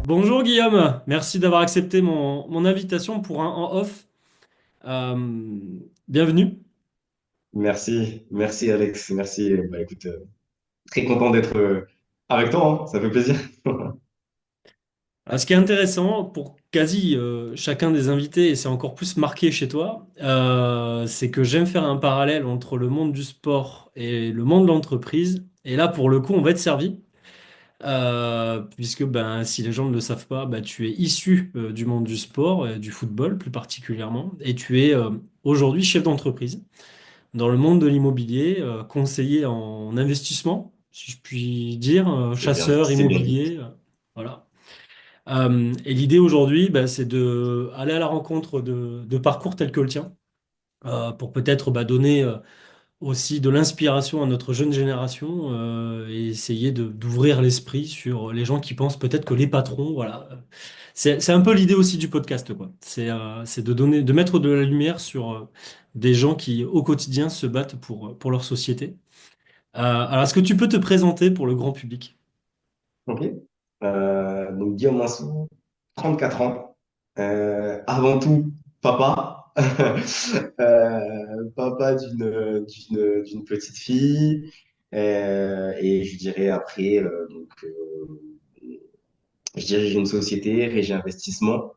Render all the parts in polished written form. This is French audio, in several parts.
Bonjour Guillaume, merci d'avoir accepté mon invitation pour un en off. Euh, Bienvenue. Merci Alex, merci. Bah, écoute, très content d'être avec toi, hein, ça fait plaisir. Ce qui est intéressant pour quasi chacun des invités, et c'est encore plus marqué chez toi, c'est que j'aime faire un parallèle entre le monde du sport et le monde de l'entreprise. Et là, pour le coup, on va être servi. Puisque ben, si les gens ne le savent pas, ben, tu es issu du monde du sport, du football plus particulièrement, et tu es aujourd'hui chef d'entreprise dans le monde de l'immobilier, conseiller en investissement, si je puis dire, chasseur C'est bien dit. immobilier, voilà. Et l'idée aujourd'hui, bah, c'est de aller à la rencontre de parcours tels que le tien, pour peut-être bah, donner aussi de l'inspiration à notre jeune génération et essayer d'ouvrir l'esprit sur les gens qui pensent peut-être que les patrons, voilà. C'est un peu l'idée aussi du podcast, quoi. C'est de donner, de mettre de la lumière sur des gens qui, au quotidien, se battent pour leur société. Alors, est-ce que tu peux te présenter pour le grand public? Ok. Donc Guillaume Mansou, 34 ans. Avant tout, papa. Papa d'une petite fille. Et je dirais après, je dirige une société, Régie Investissement.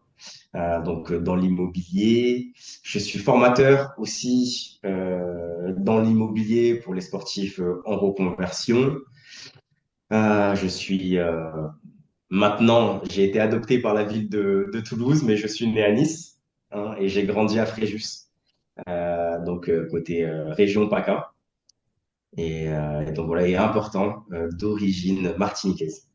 Dans l'immobilier. Je suis formateur aussi dans l'immobilier pour les sportifs en reconversion. Je suis maintenant, j'ai été adopté par la ville de Toulouse, mais je suis né à Nice, hein, et j'ai grandi à Fréjus, côté région PACA. Et donc voilà, et important, d'origine martiniquaise.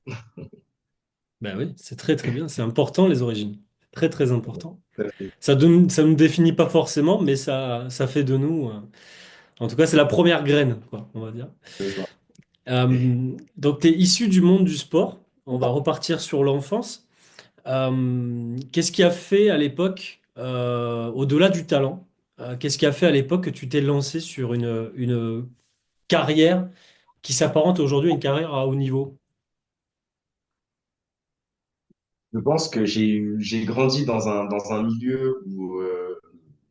Ben oui, c'est très très bien. C'est important les origines. Très très important. Tout à fait. Ça nous définit pas forcément, mais ça fait de nous. En tout cas, c'est la première graine, quoi, on va dire. C'est ça. Donc, tu es issu du monde du sport. On va repartir sur l'enfance. Qu'est-ce qui a fait à l'époque, au-delà du talent, qu'est-ce qui a fait à l'époque que tu t'es lancé sur une carrière qui s'apparente aujourd'hui à une carrière à haut niveau? Je pense que j'ai grandi dans un milieu où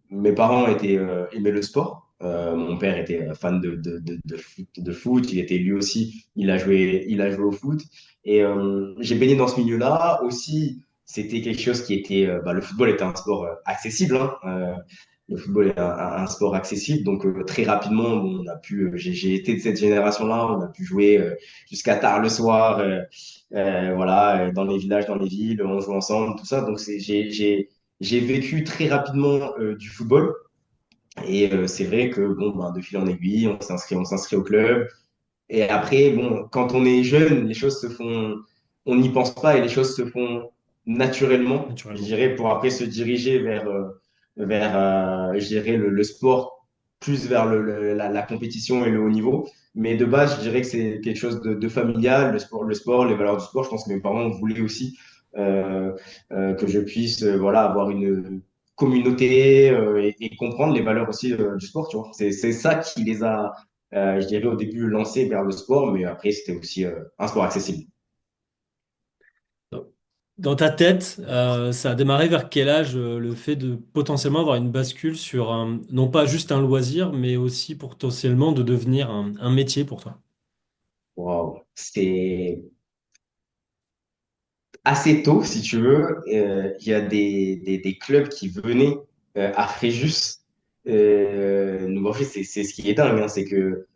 mes parents aimaient le sport. Mon père était fan de foot. Il était lui aussi, il a joué au foot. Et j'ai baigné dans ce milieu-là. Aussi, c'était quelque chose qui était, le football était un sport accessible, hein. Le football est un sport accessible. Donc, très rapidement, bon, j'ai été de cette génération-là. On a pu jouer jusqu'à tard le soir, voilà, dans les villages, dans les villes. On joue ensemble, tout ça. Donc, j'ai vécu très rapidement du football. Et c'est vrai que bon, ben, de fil en aiguille, on s'inscrit au club. Et après, bon, quand on est jeune, les choses se font, on n'y pense pas et les choses se font naturellement, je Naturellement. dirais, pour après se diriger je dirais, le sport, plus vers la compétition et le haut niveau. Mais de base, je dirais que c'est quelque chose de familial, le sport, les valeurs du sport. Je pense que mes parents voulaient aussi euh, que je puisse, voilà, avoir une communauté et comprendre les valeurs aussi du sport, tu vois. C'est ça qui les a je dirais au début lancé vers le sport, mais après c'était aussi un sport accessible. Donc, dans ta tête, ça a démarré vers quel âge le fait de potentiellement avoir une bascule sur non pas juste un loisir, mais aussi potentiellement de devenir un métier pour toi? Wow. C'est assez tôt, si tu veux. Il y a des clubs qui venaient à Fréjus. Donc, en fait, c'est ce qui est dingue, hein, c'est que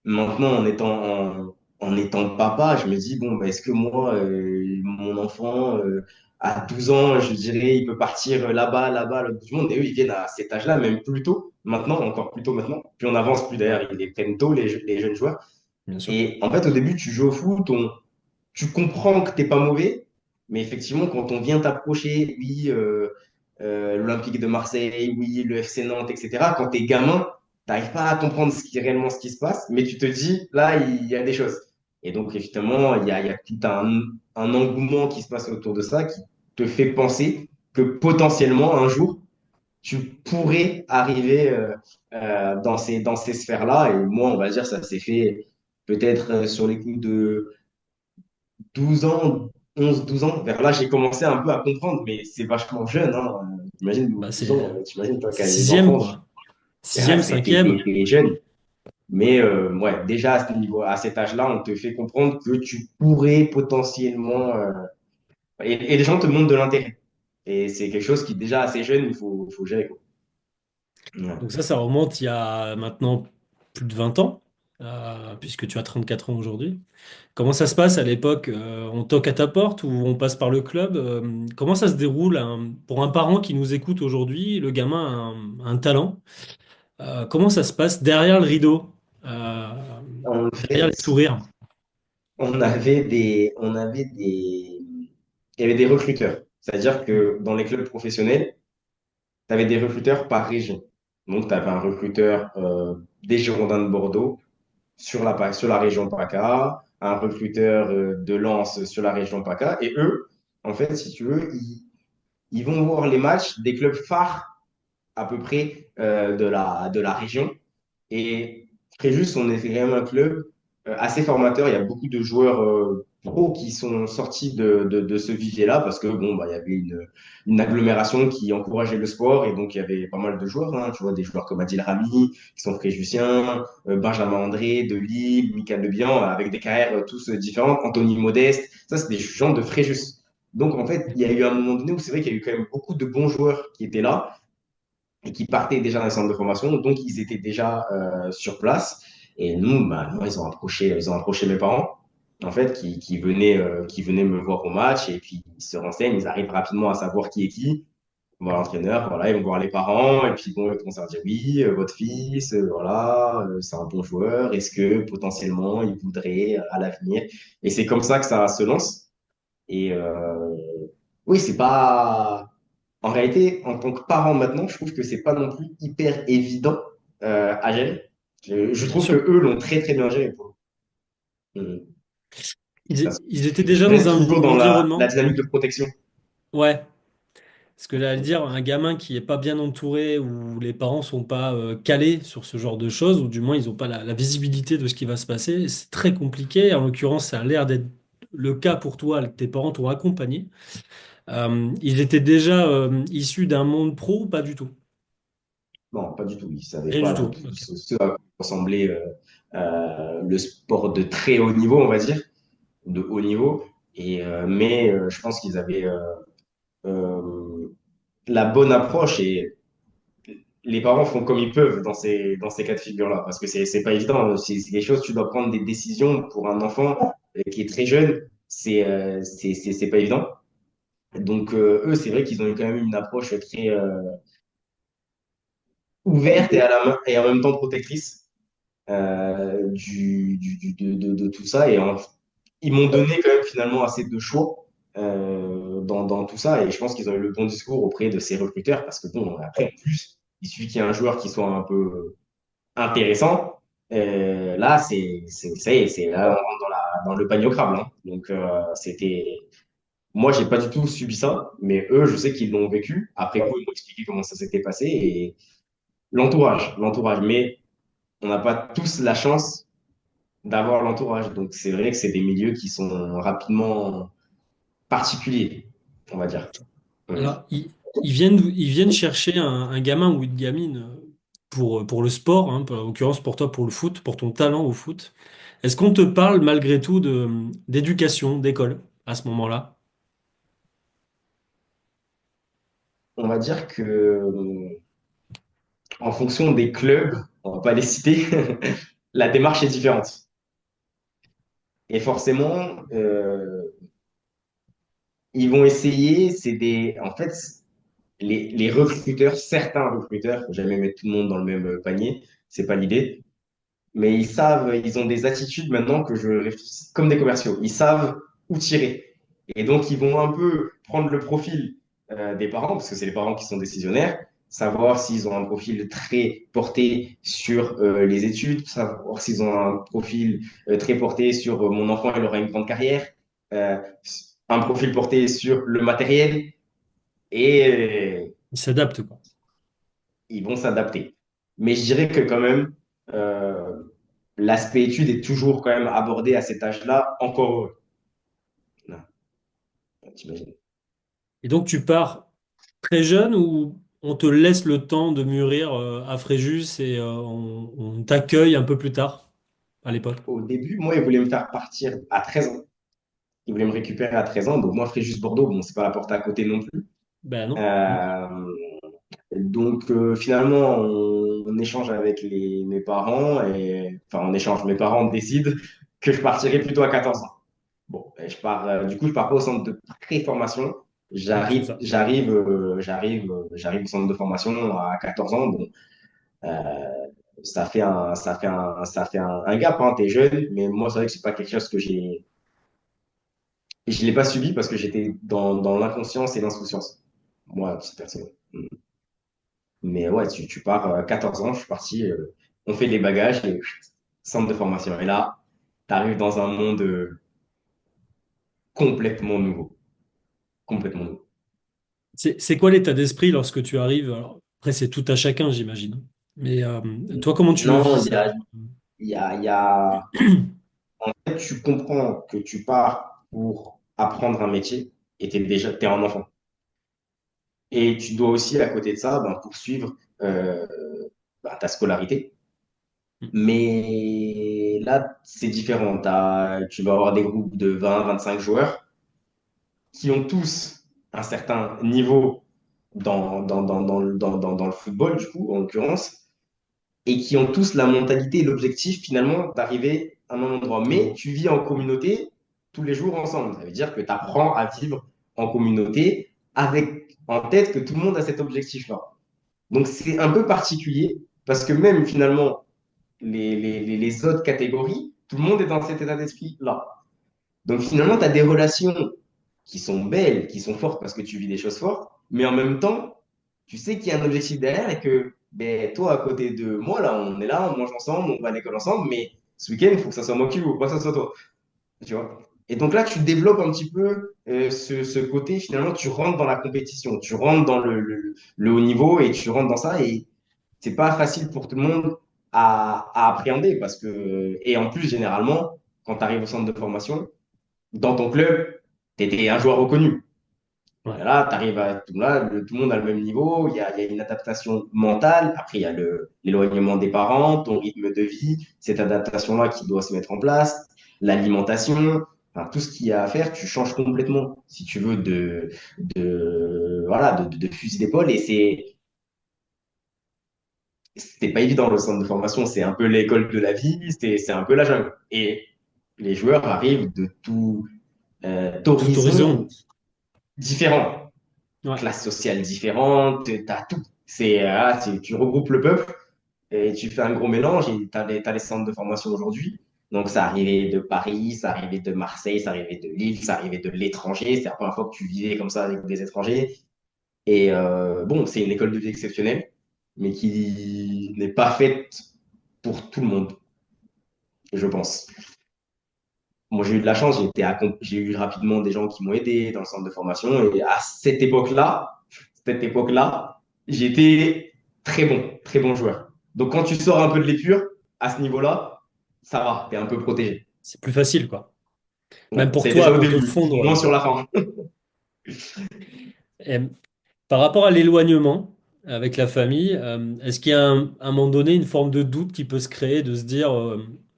maintenant, en étant papa, je me dis, bon, bah, est-ce que moi, mon enfant, à 12 ans, je dirais, il peut partir là-bas, là-bas, à l'autre bout du monde. Et eux, ils viennent à cet âge-là, même plus tôt, maintenant, encore plus tôt maintenant. Puis on avance plus d'ailleurs, ils les prennent tôt, les jeunes joueurs. Bien sûr. Et en fait, au début, tu joues au foot, tu comprends que t'es pas mauvais, mais effectivement, quand on vient t'approcher, oui, l'Olympique de Marseille, oui, le FC Nantes, etc., quand t'es gamin, t'arrives pas à comprendre réellement ce qui se passe, mais tu te dis, là, il y a des choses. Et donc, évidemment, il y a tout un engouement qui se passe autour de ça qui te fait penser que potentiellement, un jour, tu pourrais arriver dans ces sphères-là. Et moi, on va dire, ça s'est fait peut-être sur les coups de 12 ans, 11 12 ans. Vers là, j'ai commencé un peu à comprendre, mais c'est vachement jeune, hein. T'imagines, Bah, 12 ans, t'imagines, toi qui c'est as des sixième, enfants, quoi. ah, Sixième, cinquième. t'es jeune. Mais ouais, déjà à ce niveau, à cet âge-là, on te fait comprendre que tu pourrais potentiellement. Et les gens te montrent de l'intérêt. Et c'est quelque chose qui, déjà assez jeune, il faut gérer, quoi. Ouais. Donc ça remonte il y a maintenant plus de 20 ans, puisque tu as 34 ans aujourd'hui. Comment ça se passe à l'époque? On toque à ta porte ou on passe par le club? Comment ça se déroule pour un parent qui nous écoute aujourd'hui? Le gamin a un talent. Comment ça se passe derrière le rideau? Euh, En Derrière les fait, sourires? il y avait des recruteurs. C'est-à-dire que dans les clubs professionnels, tu avais des recruteurs par région. Donc, tu avais un recruteur des Girondins de Bordeaux sur la région PACA, un recruteur de Lens sur la région PACA. Et eux, en fait, si tu veux, ils vont voir les matchs des clubs phares à peu près de la région. Et Fréjus, on est quand même un club assez formateur. Il y a beaucoup de joueurs pros qui sont sortis de ce vivier-là parce que bon, bah, il y avait une agglomération qui encourageait le sport et donc il y avait pas mal de joueurs, hein, tu vois, des joueurs comme Adil Rami, qui sont fréjusiens, Benjamin André de Lille, Michael Lebihan, avec des carrières tous différentes, Anthony Modeste, ça c'est des gens de Fréjus. Donc en fait, il y a eu un moment donné où c'est vrai qu'il y a eu quand même beaucoup de bons joueurs qui étaient là et qui partaient déjà dans les centres de formation. Donc, ils étaient déjà sur place. Et nous, bah, moi, ils ont approché mes parents, en fait, qui venaient me voir au match. Et puis, ils se renseignent, ils arrivent rapidement à savoir qui est qui. On voit l'entraîneur, voilà, ils vont voir les parents. Et puis, bon, ils vont à dire oui, votre fils, voilà, c'est un bon joueur. Est-ce que potentiellement, il voudrait à l'avenir? Et c'est comme ça que ça se lance. Et oui, c'est pas. En réalité, en tant que parent maintenant, je trouve que c'est pas non plus hyper évident à gérer. Je Bien trouve que sûr. eux l'ont très très bien géré, pour le coup. Parce Ils étaient qu'ils déjà restent dans toujours un dans la environnement. dynamique de protection. Ouais. Ce que j'allais dire, un gamin qui est pas bien entouré, où les parents sont pas calés sur ce genre de choses, ou du moins ils n'ont pas la visibilité de ce qui va se passer, c'est très compliqué. En l'occurrence, ça a l'air d'être le cas pour toi, tes parents t'ont accompagné. Ils étaient déjà issus d'un monde pro ou pas du tout? Non, pas du tout. Ils ne savaient Rien du pas du tout. tout Ok. ce à quoi ressemblait le sport de très haut niveau, on va dire, de haut niveau. Mais je pense qu'ils avaient euh, la bonne approche et les parents font comme ils peuvent dans ces cas de figure-là, parce que c'est pas évident. C'est quelque chose, tu dois prendre des décisions pour un enfant qui est très jeune, c'est pas évident. Donc, eux, c'est vrai qu'ils ont eu quand même une approche très ouverte et, et en même temps protectrice de tout ça. Et ils m'ont donné quand même finalement assez de choix dans tout ça. Et je pense qu'ils ont eu le bon discours auprès de ces recruteurs, parce que bon, après, en plus, il suffit qu'il y ait un joueur qui soit un peu intéressant. Là, ça y est, là, on rentre dans le panier au crabe, hein. Donc, moi, j'ai pas du tout subi ça, mais eux, je sais qu'ils l'ont vécu. Après coup, ils m'ont expliqué comment ça s'était passé et l'entourage. Mais on n'a pas tous la chance d'avoir l'entourage. Donc, c'est vrai que c'est des milieux qui sont rapidement particuliers, on va dire. Mm. Alors, ils viennent chercher un gamin ou une gamine pour le sport, hein, en l'occurrence pour toi pour le foot, pour ton talent au foot. Est-ce qu'on te parle malgré tout d'éducation, d'école à ce moment-là? On va dire que en fonction des clubs, on va pas les citer, la démarche est différente. Et forcément, ils vont essayer, en fait, les recruteurs, certains recruteurs, faut jamais mettre tout le monde dans le même panier, c'est pas l'idée, mais ils savent, ils ont des attitudes maintenant que je réfléchis comme des commerciaux. Ils savent où tirer. Et donc, ils vont un peu prendre le profil des parents, parce que c'est les parents qui sont décisionnaires, savoir s'ils ont un profil très porté sur les études, savoir s'ils ont un profil très porté sur mon enfant, il aura une grande carrière, euh, un profil porté sur le matériel, et Ils s'adaptent, quoi. ils vont s'adapter. Mais je dirais que quand même, euh, l'aspect étude est toujours quand même abordé à cet âge-là, encore heureux. t'imagines. Et donc tu pars très jeune ou on te laisse le temps de mûrir à Fréjus et on t'accueille un peu plus tard, à l'époque? Au début, moi, ils voulaient me faire partir à 13 ans. Ils voulaient me récupérer à 13 ans. Donc, moi, Fréjus Bordeaux, bon, c'est pas la porte à côté non plus. Ben non. Euh, donc, finalement, on échange avec mes parents et, enfin, on échange. Mes parents décident que je partirai plutôt à 14 ans. Bon, et du coup, je pars pas au centre de préformation. Ouais, c'est ça. J'arrive au centre de formation à 14 ans. Bon, euh, ça fait un gap, hein, t'es jeune, mais moi, c'est vrai que c'est pas quelque chose que je l'ai pas subi parce que j'étais dans l'inconscience et l'insouciance. Moi, cette personne. Mais ouais, tu pars 14 ans, je suis parti, on fait les bagages et centre de formation. Et là, tu arrives dans un monde complètement nouveau. Complètement nouveau. C'est quoi l'état d'esprit lorsque tu arrives? Alors, après, c'est tout à chacun, j'imagine. Mais toi, comment tu le Non, vis, ça? il y a... En fait, tu comprends que tu pars pour apprendre un métier et t'es un enfant. Et tu dois aussi, à côté de ça, ben, poursuivre euh, ta scolarité. Mais là, c'est différent. Tu vas avoir des groupes de 20, 25 joueurs qui ont tous un certain niveau dans le football, du coup, en l'occurrence, et qui ont tous la mentalité et l'objectif, finalement, d'arriver à un endroit. Mais Bon. tu vis en communauté tous les jours ensemble. Ça veut dire que tu apprends à vivre en communauté avec en tête que tout le monde a cet objectif-là. Donc, c'est un peu particulier parce que même, finalement, les autres catégories, tout le monde est dans cet état d'esprit-là. Donc finalement, tu as des relations qui sont belles, qui sont fortes parce que tu vis des choses fortes, mais en même temps, tu sais qu'il y a un objectif derrière et que ben, toi, à côté de moi, là, on mange ensemble, on va à l'école ensemble, mais ce week-end, il faut que ça soit moi qui joue, pas que ça soit toi. Tu vois? Et donc là, tu développes un petit peu ce côté, finalement, tu rentres dans la compétition, tu rentres dans le haut niveau et tu rentres dans ça et c'est pas facile pour tout le monde à appréhender parce que, et en plus, généralement, quand tu arrives au centre de formation, dans ton club, tu étais un joueur reconnu. Et Ouais. là, tu arrives à tout, là, tout le monde a le même niveau, il y a une adaptation mentale, après il y a l'éloignement des parents, ton rythme de vie, cette adaptation-là qui doit se mettre en place, l'alimentation, enfin, tout ce qu'il y a à faire, tu changes complètement, si tu veux, voilà, de fusil d'épaule. Et c'est pas évident le centre de formation, c'est un peu l'école de la vie, c'est un peu la jungle. Et les joueurs arrivent de Tout d'horizons horizon. différents, Ouais. classes sociales différentes, t'as tout. Tu regroupes le peuple et tu fais un gros mélange et t'as les centres de formation aujourd'hui. Donc, ça arrivait de Paris, ça arrivait de Marseille, ça arrivait de Lille, ça arrivait de l'étranger. C'est la première fois que tu vivais comme ça avec des étrangers. Et bon, c'est une école de vie exceptionnelle, mais qui n'est pas faite pour tout le monde, je pense. Moi, j'ai eu de la chance, j'ai eu rapidement des gens qui m'ont aidé dans le centre de formation. Et à cette époque-là, j'étais très bon joueur. Donc, quand tu sors un peu de l'épure, à ce niveau-là, ça va, tu es un peu protégé. C'est plus facile, quoi. Ouais, Même pour c'est toi, déjà au pour te début, fondre. moins sur la fin. Et par rapport à l'éloignement avec la famille, est-ce qu'il y a un moment donné une forme de doute qui peut se créer, de se dire,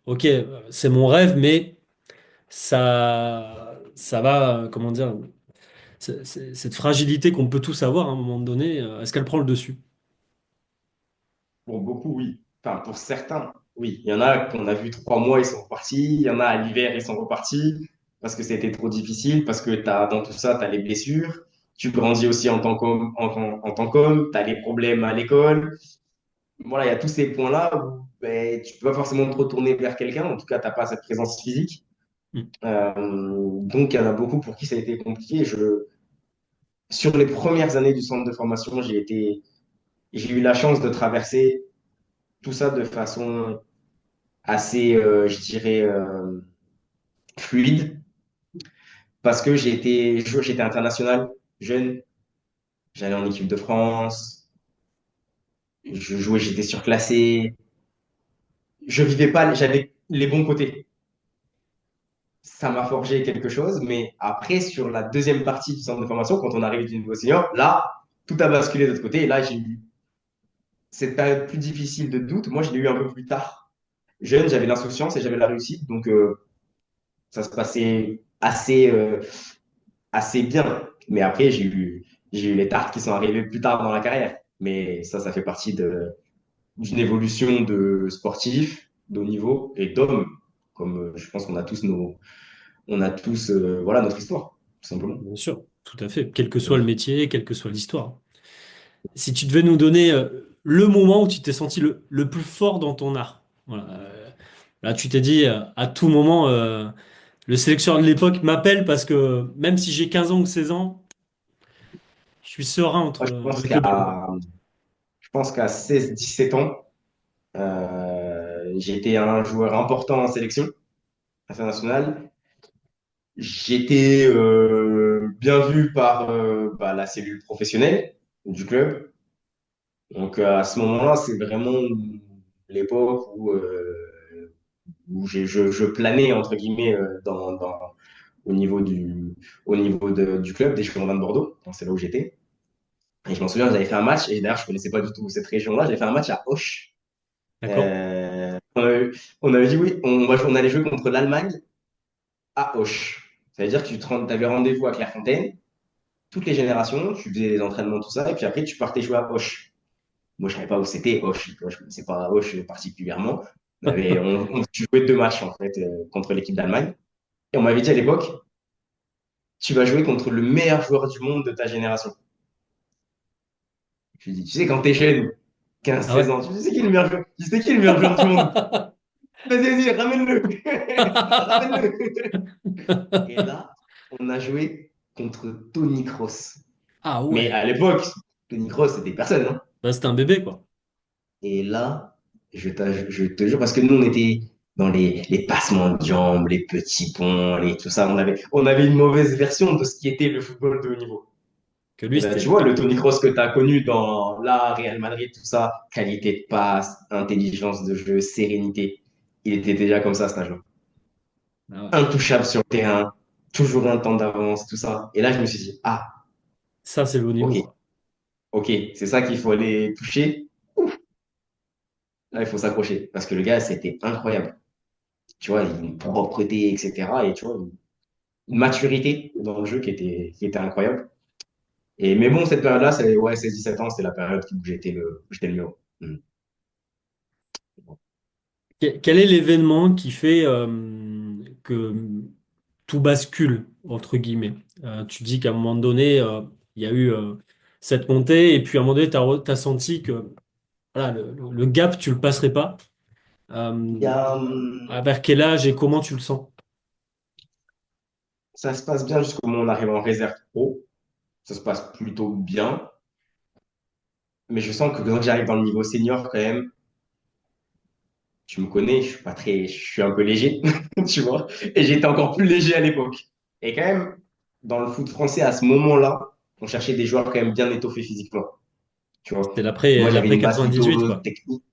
OK, c'est mon rêve, mais ça va, comment dire, cette fragilité qu'on peut tous avoir à un moment donné, est-ce qu'elle prend le dessus? Pour beaucoup, oui. Enfin, pour certains, oui. Il y en a qu'on a vu 3 mois, ils sont repartis. Il y en a à l'hiver, ils sont repartis parce que c'était trop difficile, parce que dans tout ça, tu as les blessures. Tu grandis aussi en tant qu'homme, en tant qu'homme, tu as les problèmes à l'école. Voilà, il y a tous ces points-là où ben, tu peux pas forcément te retourner vers quelqu'un. En tout cas, tu n'as pas cette présence physique. Hmm. Donc, il y en a beaucoup pour qui ça a été compliqué. Sur les premières années du centre de formation, j'ai eu la chance de traverser tout ça de façon assez, je dirais, fluide parce que j'étais international jeune, j'allais en équipe de France, je jouais, j'étais surclassé, je vivais pas, j'avais les bons côtés. ça m'a forgé quelque chose. Mais après, sur la deuxième partie du centre de formation, quand on arrive du niveau senior, là, tout a basculé de l'autre côté. Et là, j'ai eu cette période plus difficile de doute. Moi, je l'ai eu un peu plus tard. Jeune, j'avais l'insouciance et j'avais la réussite. Donc, ça se passait assez bien. Mais après, j'ai eu les tartes qui sont arrivées plus tard dans la carrière. Mais ça fait partie d'une évolution de sportif, de haut niveau et d'homme. Comme je pense qu'on a tous voilà, notre histoire, tout simplement. Bien sûr, tout à fait. Quel que soit le métier, quelle que soit l'histoire. Si tu devais nous donner le moment où tu t'es senti le plus fort dans ton art. Voilà. Là, tu t'es dit à tout moment, le sélectionneur de l'époque m'appelle parce que même si j'ai 15 ans ou 16 ans, je suis serein Moi, avec le ballon. je pense qu'à 16-17 ans, j'étais un joueur important en sélection internationale. J'étais bien vu par bah, la cellule professionnelle du club. Donc à ce moment-là, c'est vraiment l'époque où je planais, entre guillemets, au niveau du club, des Girondins de Bordeaux. Donc, c'est là où j'étais. Et je m'en souviens, j'avais fait un match, et d'ailleurs, je connaissais pas du tout cette région-là. J'avais fait un match à Auch. D'accord? On avait dit oui, on allait jouer contre l'Allemagne à Auch. Ça veut dire que tu avais rendez-vous à Clairefontaine, toutes les générations, tu faisais les entraînements, tout ça, et puis après, tu partais jouer à Auch. Moi, je savais pas où c'était Auch. Tu vois, je connaissais pas Auch particulièrement. On jouait 2 matchs, en fait, contre l'équipe d'Allemagne. Et on m'avait dit à l'époque, tu vas jouer contre le meilleur joueur du monde de ta génération. Je lui dis, tu sais, quand t'es jeune, quinze Ah seize ouais? ans, tu sais qui est le meilleur joueur, tu sais qui est le meilleur joueur du monde? Vas-y, ramène-le. Ramène-le. Et là, on a joué contre Tony Kroos. Ah Mais à ouais. l'époque, Tony Kroos, c'était personne, hein. Bah, c'était un bébé, quoi. Et là, je te jure, parce que nous, on était dans les passements de jambes, les petits ponts, tout ça. On avait une mauvaise version de ce qui était le football de haut niveau. Que Et lui, ben, c'était tu le vois, le top. Tony Kroos que tu as connu dans la Real Madrid, tout ça, qualité de passe, intelligence de jeu, sérénité, il était déjà comme ça à cet âge-là. Ah ouais. Intouchable sur le terrain, toujours un temps d'avance, tout ça. Et là, je me suis dit, ah, Ça, c'est le haut niveau, ok, quoi. ok, c'est ça qu'il faut aller toucher. Ouf, là, il faut s'accrocher. Parce que le gars, c'était incroyable. Tu vois, une propreté, etc. Et tu vois, une maturité dans le jeu qui était incroyable. Mais bon, cette période-là, c'est ouais, 16-17 ans, c'était la période où j'étais le mieux. Mm. Quel est l'événement qui fait que tout bascule, entre guillemets? Tu dis qu'à un moment donné, il y a eu cette montée, et puis à un moment donné, tu as senti que voilà, le gap, tu le passerais pas. Il y a, Vers quel âge et comment tu le sens? ça se passe bien jusqu'au moment où on arrive en réserve pro. Ça se passe plutôt bien. Mais je sens que quand j'arrive dans le niveau senior, quand même, tu me connais, je suis un peu léger, tu vois. Et j'étais encore plus léger à l'époque. Et quand même, dans le foot français, à ce moment-là, on cherchait des joueurs quand même bien étoffés physiquement, tu vois. C'est Moi, j'avais l'après une base 98, plutôt quoi. technique.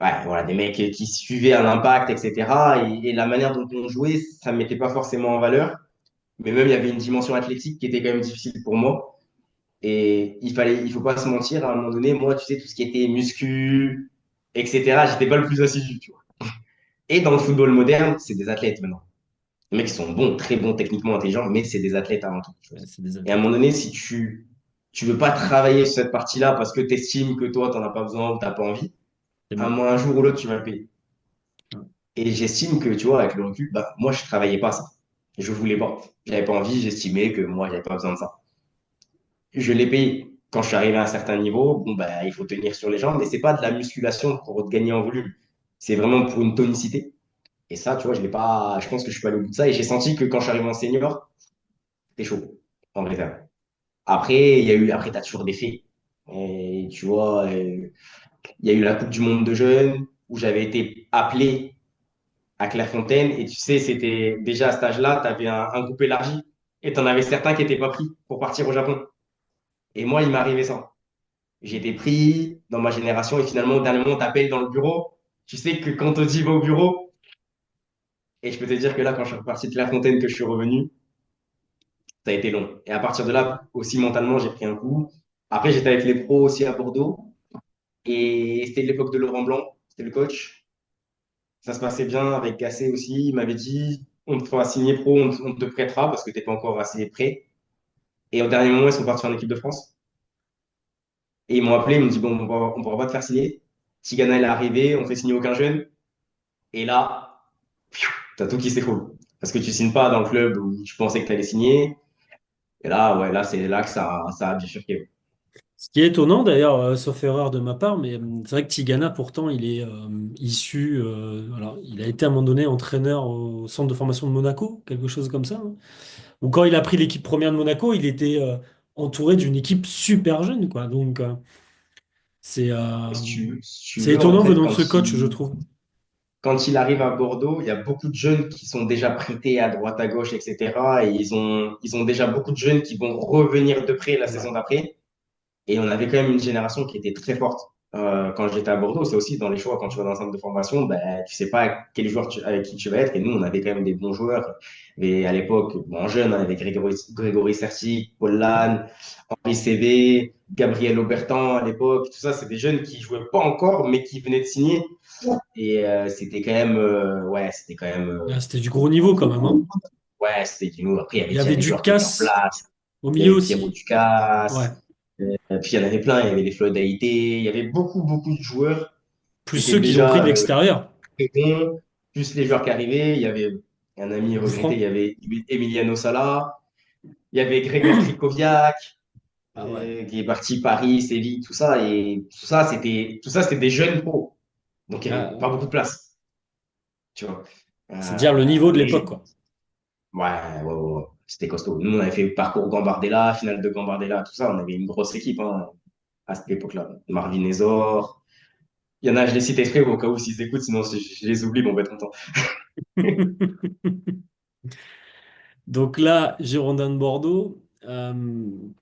Ouais, voilà, des mecs qui suivaient à l'impact, etc. Et la manière dont on jouait, ça ne me mettait pas forcément en valeur. Mais même, il y avait une dimension athlétique qui était quand même difficile pour moi. Et il faut pas se mentir, à un moment donné, moi, tu sais, tout ce qui était muscu, etc., j'étais pas le plus assidu, tu vois. Et dans le football moderne, c'est des athlètes maintenant. Les mecs qui sont bons, très bons, techniquement intelligents, mais c'est des athlètes avant tout. Tu vois. Ouais, c'est des Et à un athlètes. moment donné, si tu veux pas travailler sur cette partie-là parce que tu estimes que toi, tu n'en as pas besoin ou tu n'as pas envie, C'est mort. un jour ou l'autre, tu vas le payer. Ouais, Et j'estime que, tu vois, avec le recul, bah, moi, je travaillais pas ça. Je voulais pas. J'avais pas envie, j'estimais que moi, j'avais pas besoin de ça. Je l'ai payé. Quand je suis arrivé à un certain niveau, bon, bah, il faut tenir sur les jambes, mais c'est pas de la musculation pour gagner en volume. C'est vraiment pour une tonicité. Et ça, tu vois, je l'ai pas, je pense que je suis pas allé au bout de ça. Et j'ai senti que quand je suis arrivé en senior, c'était chaud, en réserve. Après, t'as toujours des faits. Et tu vois, il y a eu la Coupe du Monde de jeunes où j'avais été appelé à Clairefontaine. Et tu sais, c'était déjà à cet âge-là, tu avais un groupe élargi et tu en avais certains qui n'étaient pas pris pour partir au Japon. Et moi, il m'est arrivé ça. J'ai été pris dans ma génération et finalement, au dernier moment, on t'appelle dans le bureau. Tu sais que quand on dit va au bureau, Et je peux te dire que là, quand je suis reparti de Clairefontaine, que je suis revenu, ça a été long. Et à partir de là, aussi mentalement, j'ai pris un coup. Après, j'étais avec les pros aussi à Bordeaux. Et c'était l'époque de Laurent Blanc, c'était le coach. Ça se passait bien avec Gasset aussi. Il m'avait dit, on te fera signer pro, on te prêtera parce que t'es pas encore assez prêt. Et au dernier moment, ils sont partis en équipe de France. Et ils m'ont appelé, ils m'ont dit, bon, on pourra pas te faire signer. Tigana, il est arrivé, on fait signer aucun jeune. Et là, t'as tout qui s'écroule. Parce que tu signes pas dans le club où tu pensais que tu allais signer. Et là, ouais, là, c'est là que ça a bifurqué. Ce qui est étonnant d'ailleurs, sauf erreur de ma part, mais c'est vrai que Tigana pourtant il est issu, alors il a été à un moment donné entraîneur au centre de formation de Monaco, quelque chose comme ça, hein. Ou quand il a pris l'équipe première de Monaco, il était entouré d'une équipe super jeune, quoi. Donc c'est Et euh, si tu c'est veux, en étonnant fait, venant de ce coach, je trouve. quand il arrive à Bordeaux, il y a beaucoup de jeunes qui sont déjà prêtés à droite, à gauche, etc. Et ils ont déjà beaucoup de jeunes qui vont revenir de près la Ouais. saison d'après. Et on avait quand même une génération qui était très forte. Quand j'étais à Bordeaux, c'est aussi dans les choix, quand tu vas dans un centre de formation, ben, tu sais pas quel joueur avec qui tu vas être. Et nous, on avait quand même des bons joueurs. Et à l'époque, bon, jeune, on avait Grégory Serti, Paul Lannes, Henri Cévé, Gabriel Aubertan à l'époque. Tout ça, c'est des jeunes qui jouaient pas encore, mais qui venaient de signer. Et c'était quand même, ouais, c'était quand même, Là, c'était du gros niveau quand même, hein. ouais, c'était du nouveau. Après, Il y il y avait avait du joueurs qui étaient en casse place. au Il y milieu avait Pierrot aussi. Ouais. Ducasse. Puis il y en avait plein. Il y avait les Floyd Haïté. Il y avait beaucoup, beaucoup de joueurs Plus qui étaient ceux qu'ils ont pris déjà de l'extérieur. très bons. Plus les joueurs qui arrivaient. Il y avait un ami regretté. Il y Bouffran. avait Emiliano Sala. Il y avait Grégor Krykowiak, Ah ouais. qui est parti Paris, Séville, tout ça. Et tout ça, c'était des jeunes pros. Donc il n'y avait pas Ah, beaucoup de place, tu vois. c'est dire le niveau de Mais l'époque, quoi. ouais, ouais, ouais, ouais. C'était costaud. Nous, on avait fait le parcours Gambardella, finale de Gambardella, tout ça. On avait une grosse équipe, hein, à cette époque-là. Marvin Ezor. Il y en a, je les cite exprès au cas où s'ils écoutent, sinon si je les oublie, bon, on va être content. Donc là, Girondin de Bordeaux,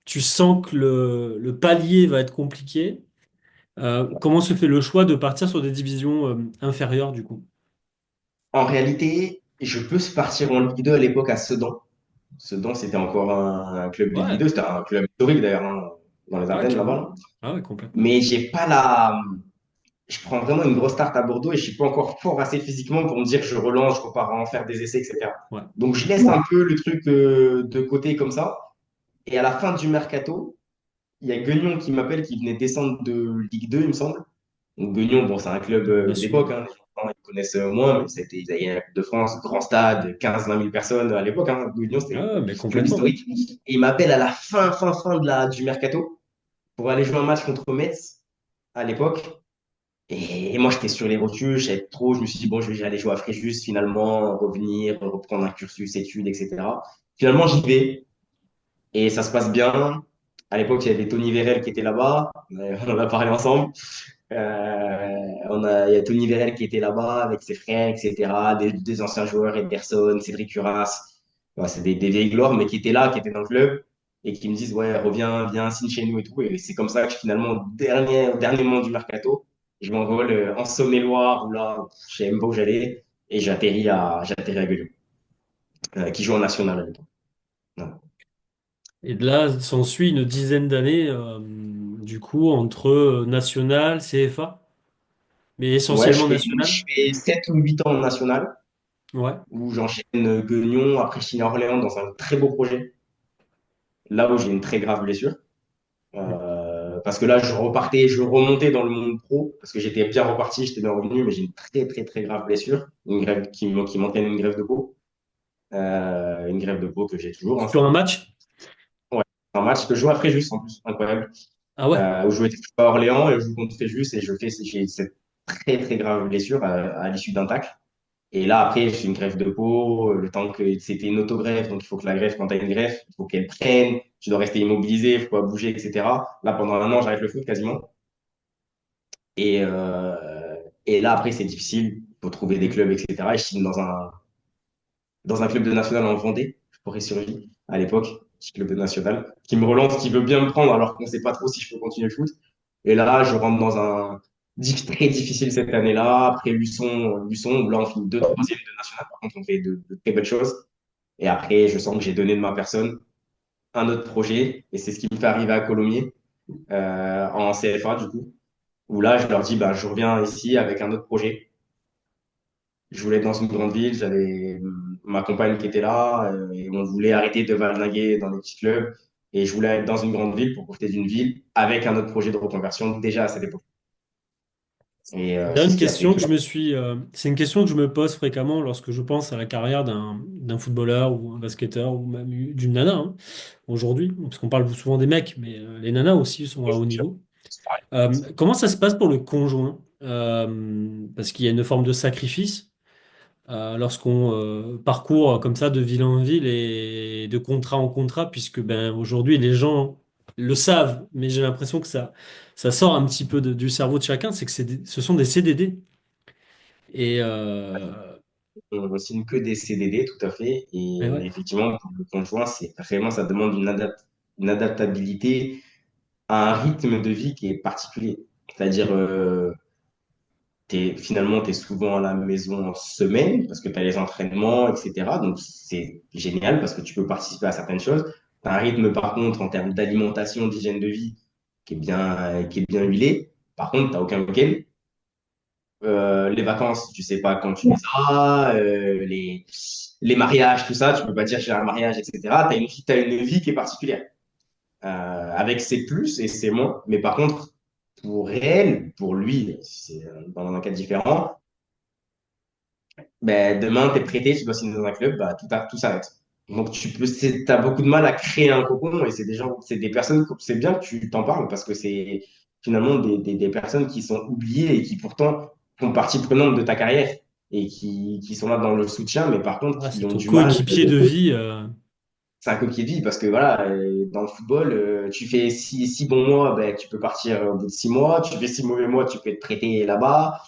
tu sens que le palier va être compliqué. Comment se fait le choix de partir sur des divisions inférieures, du coup? En réalité, je peux se partir en Ligue 2 à l'époque à Sedan. Sedan, c'était encore un club de Ligue Ouais, 2. C'était un club historique d'ailleurs, hein, dans les ouais, Ardennes là-bas, carrément. là. Ah ouais, complètement. Mais j'ai pas la. Je prends vraiment une grosse start à Bordeaux et je suis pas encore fort assez physiquement pour me dire que je relance, je repars en faire des essais, etc. Ouais. Donc je laisse un peu le truc de côté comme ça. Et à la fin du mercato, il y a Guignon qui m'appelle, qui venait descendre de Ligue 2, il me semble. Donc Guignon, bon, c'est un club d'époque, National. hein, les gens ils connaissent moins, mais c'était, ils avaient la Coupe de France, grand stade, 15-20 000 personnes à l'époque. Hein. Guignon, Ah c'était ouais, mais un club complètement. historique. Et il m'appelle à la fin du mercato pour aller jouer un match contre Metz à l'époque. Et moi, j'étais sur les rotules, je savais trop. Je me suis dit, bon, je vais aller jouer à Fréjus finalement, revenir, reprendre un cursus études, etc. Finalement, j'y vais et ça se passe bien. À l'époque, il y avait Tony Vérel qui était là-bas. On en a parlé ensemble. Il y a Tony Vérel qui était là-bas avec ses frères, etc. Des anciens joueurs, Ederson, Cédric Curas. Ouais, c'est des vieilles gloires, mais qui étaient là, qui étaient dans le club et qui me disent, ouais, reviens, viens, signe chez nous et tout. Et c'est comme ça que finalement, au dernier moment du mercato, je m'envole en Saône-et-Loire où là, je sais même pas où j'allais et j'atterris à Gueuleux, qui joue en national à l'époque. Ouais. Et de là, s'ensuit une dizaine d'années, du coup, entre National, CFA, mais Ouais, essentiellement je National. fais 7 ou 8 ans en national Ouais. où j'enchaîne Guignon, après Chine Orléans dans un très beau projet, là où j'ai une très grave blessure. Parce que là, je remontais dans le monde pro, parce que j'étais bien reparti, j'étais bien revenu, mais j'ai une très grave blessure, une grève qui m'entraîne une grève de peau, une grève de peau que j'ai toujours, hein, Sur un match? ouais, un match que je joue à Fréjus en plus, incroyable, Ah ouais. où je jouais à Orléans et je joue contre Fréjus et j'ai cette très grave blessure à l'issue d'un tacle. Et là, après, j'ai une greffe de peau, le temps que c'était une autogreffe, donc il faut que la greffe, quand tu as une greffe, il faut qu'elle prenne, tu dois rester immobilisé, il faut pas bouger, etc. Là, pendant un an, j'arrête le foot quasiment. Et, euh, et là, après, c'est difficile, il faut trouver des clubs, etc. Et je signe dans un club de national en Vendée, pour Ressurgie, à l'époque, petit club de national, qui me relance, qui veut bien me prendre, alors qu'on ne sait pas trop si je peux continuer le foot. Et là, je rentre très difficile cette année-là. Après Luçon, où là, on finit deux, troisième de national. Par contre, on fait de très belles choses. Et après, je sens que j'ai donné de ma personne un autre projet. Et c'est ce qui me fait arriver à Colomiers, en CFA, du coup, où là, je leur dis, bah, je reviens ici avec un autre projet. Je voulais être dans une grande ville, j'avais ma compagne qui était là, et on voulait arrêter de valdinguer dans des petits clubs. Et je voulais être dans une grande ville pour profiter d'une ville avec un autre projet de reconversion déjà à cette époque. Et D'ailleurs, c'est une ce qui a fait question que. que c'est une question que je me pose fréquemment lorsque je pense à la carrière d'un footballeur ou un basketteur ou même d'une nana, hein, aujourd'hui, parce qu'on parle souvent des mecs, mais les nanas aussi sont à haut niveau. Comment ça se passe pour le conjoint? Parce qu'il y a une forme de sacrifice lorsqu'on parcourt comme ça de ville en ville et de contrat en contrat, puisque ben aujourd'hui les gens le savent, mais j'ai l'impression que ça sort un petit peu du cerveau de chacun, c'est que ce sont des CDD. Et On signe que des CDD, tout à fait. Et ouais. effectivement, pour le conjoint, c'est vraiment, ça demande une adaptabilité à un rythme de vie qui est particulier. C'est-à-dire, finalement, tu es souvent à la maison en semaine parce que tu as les entraînements, etc. Donc, c'est génial parce que tu peux participer à certaines choses. Tu as un rythme, par contre, en termes d'alimentation, d'hygiène de vie qui est bien huilé. Par contre, tu n'as aucun week-end. Les vacances, tu sais pas quand tu les auras, les mariages, tout ça, tu peux pas dire j'ai un mariage, etc. T'as une vie qui est particulière, avec ses plus et ses moins. Mais par contre, pour elle, pour lui, c'est dans un cas différent, ben, demain, tu es prêté, tu dois signer dans un club, bah, tout s'arrête. Donc, t'as beaucoup de mal à créer un cocon et c'est des personnes, c'est bien que tu t'en parles parce que c'est finalement des personnes qui sont oubliées et qui pourtant font partie prenante de ta carrière et qui sont là dans le soutien, mais par contre, Ah, qui c'est ont ton du mal. coéquipier de vie. C'est un coquille de vie parce que voilà, dans le football, tu fais six bons mois, ben, tu peux partir au bout de 6 mois. Tu fais 6 mauvais mois, tu peux être prêté là-bas.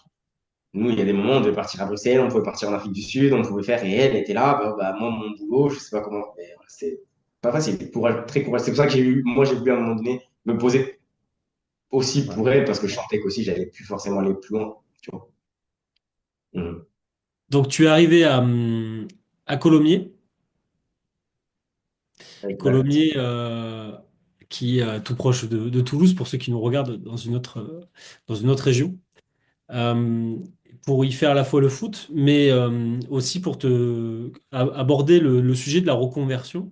Nous, il y a des moments, on devait partir à Bruxelles, on pouvait partir en Afrique du Sud, on pouvait faire, et elle était là, bah, moi, mon boulot, je sais pas comment, mais voilà, c'est pas facile. Pour elle, très courageux. C'est pour ça que moi, j'ai voulu à un moment donné me poser aussi Ouais. pour elle, parce que je sentais qu'aussi, j'allais plus forcément aller plus loin, tu vois. Mhm. Donc tu es arrivé à Colomiers, et Exact. Colomiers qui est tout proche de Toulouse pour ceux qui nous regardent dans une autre région. euh, pour y faire à la fois le foot, mais aussi pour aborder le sujet de la reconversion.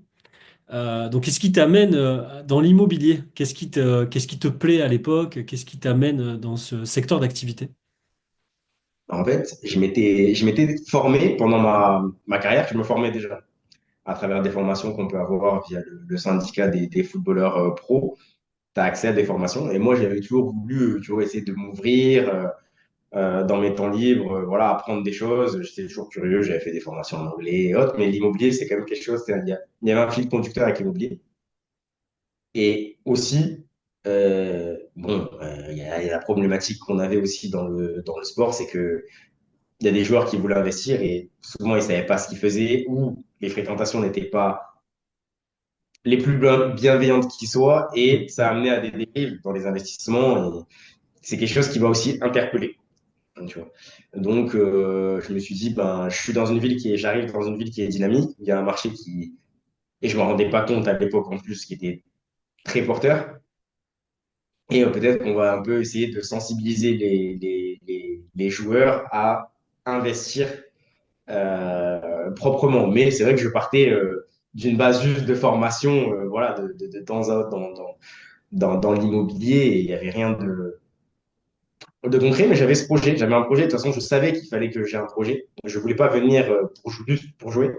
Donc, qu'est-ce qui t'amène dans l'immobilier? Qu'est-ce qui te plaît à l'époque? Qu'est-ce qui t'amène dans ce secteur d'activité? En fait, je m'étais formé pendant ma carrière, je me formais déjà à travers des formations qu'on peut avoir via le syndicat des footballeurs pro. Tu as accès à des formations. Et moi, j'avais toujours voulu, tu vois, essayer de m'ouvrir. Dans mes temps libres, voilà, apprendre des choses. J'étais toujours curieux, j'avais fait des formations en anglais et autres, mais l'immobilier, c'est quand même quelque chose, il y avait un fil conducteur avec l'immobilier. Et aussi, bon, il y a la problématique qu'on avait aussi dans le sport, c'est que il y a des joueurs qui voulaient investir et souvent ils savaient pas ce qu'ils faisaient ou les fréquentations n'étaient pas les plus bienveillantes qui soient et Mm, ça a mm. amené à des dérives dans les investissements et c'est quelque chose qui va aussi interpeller. Tu vois. Donc, je me suis dit, ben, j'arrive dans une ville qui est dynamique, il y a un marché et je me rendais pas compte à l'époque en plus, qui était très porteur. Et peut-être qu'on va un peu essayer de sensibiliser les joueurs à investir proprement. Mais c'est vrai que je partais d'une base juste de formation, voilà, de temps à autre dans l'immobilier et il n'y avait rien de concret, mais j'avais ce projet, j'avais un projet. De toute façon, je savais qu'il fallait que j'ai un projet. Je voulais pas venir juste pour jouer.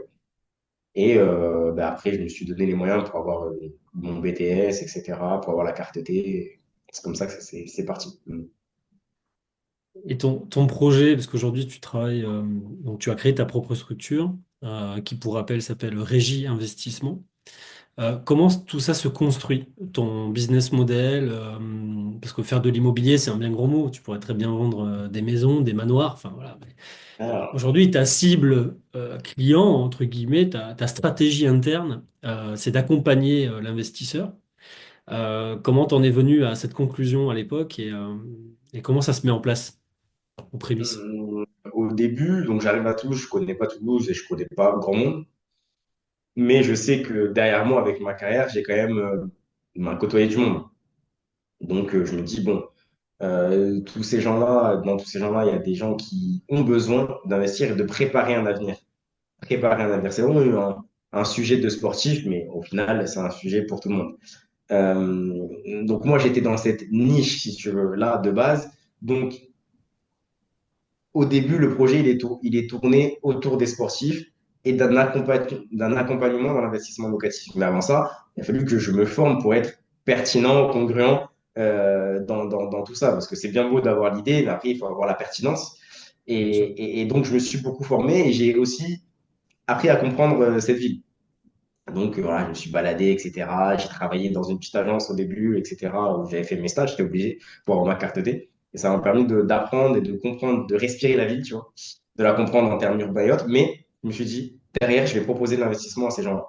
Et bah, après, je me suis donné les moyens pour avoir mon BTS, etc., pour avoir la carte T. C'est comme ça que c'est parti. Mm. Et ton projet, parce qu'aujourd'hui tu travailles, donc tu as créé ta propre structure, qui pour rappel s'appelle Régie Investissement. Comment tout ça se construit, ton business model? Parce que faire de l'immobilier, c'est un bien gros mot. Tu pourrais très bien vendre des maisons, des manoirs. Enfin voilà. Alors, Aujourd'hui, ta cible client, entre guillemets, ta stratégie interne, c'est d'accompagner l'investisseur. Comment t'en es venu à cette conclusion à l'époque Et comment ça se met en place aux prémices? Hum, Au début, donc j'arrive à Toulouse, je connais pas Toulouse et je connais pas grand monde, mais je sais que derrière moi, avec ma carrière, j'ai quand même côtoyé du monde. Donc je me dis, bon, tous ces gens-là, dans tous ces gens-là, il y a des gens qui ont besoin d'investir et de préparer un avenir. Préparer un avenir, c'est vraiment un sujet de sportif, mais au final, c'est un sujet pour tout le monde. Donc moi, j'étais dans cette niche, si tu veux, là, de base. Donc, au début, le projet, il est tourné autour des sportifs et d'un accompagnement dans l'investissement locatif. Mais avant ça, il a fallu que je me forme pour être pertinent, congruent dans tout ça. Parce que c'est bien beau d'avoir l'idée, mais après, il faut avoir la pertinence. Bien sûr. Et donc, je me suis beaucoup formé et j'ai aussi appris à comprendre cette ville. Donc, voilà, je me suis baladé, etc. J'ai travaillé dans une petite agence au début, etc., où j'avais fait mes stages, j'étais obligé pour avoir ma carte T. Et ça m'a permis d'apprendre et de comprendre, de respirer la ville, tu vois, de la comprendre en termes urbains et autres. Mais je me suis dit, derrière, je vais proposer de l'investissement à ces gens-là,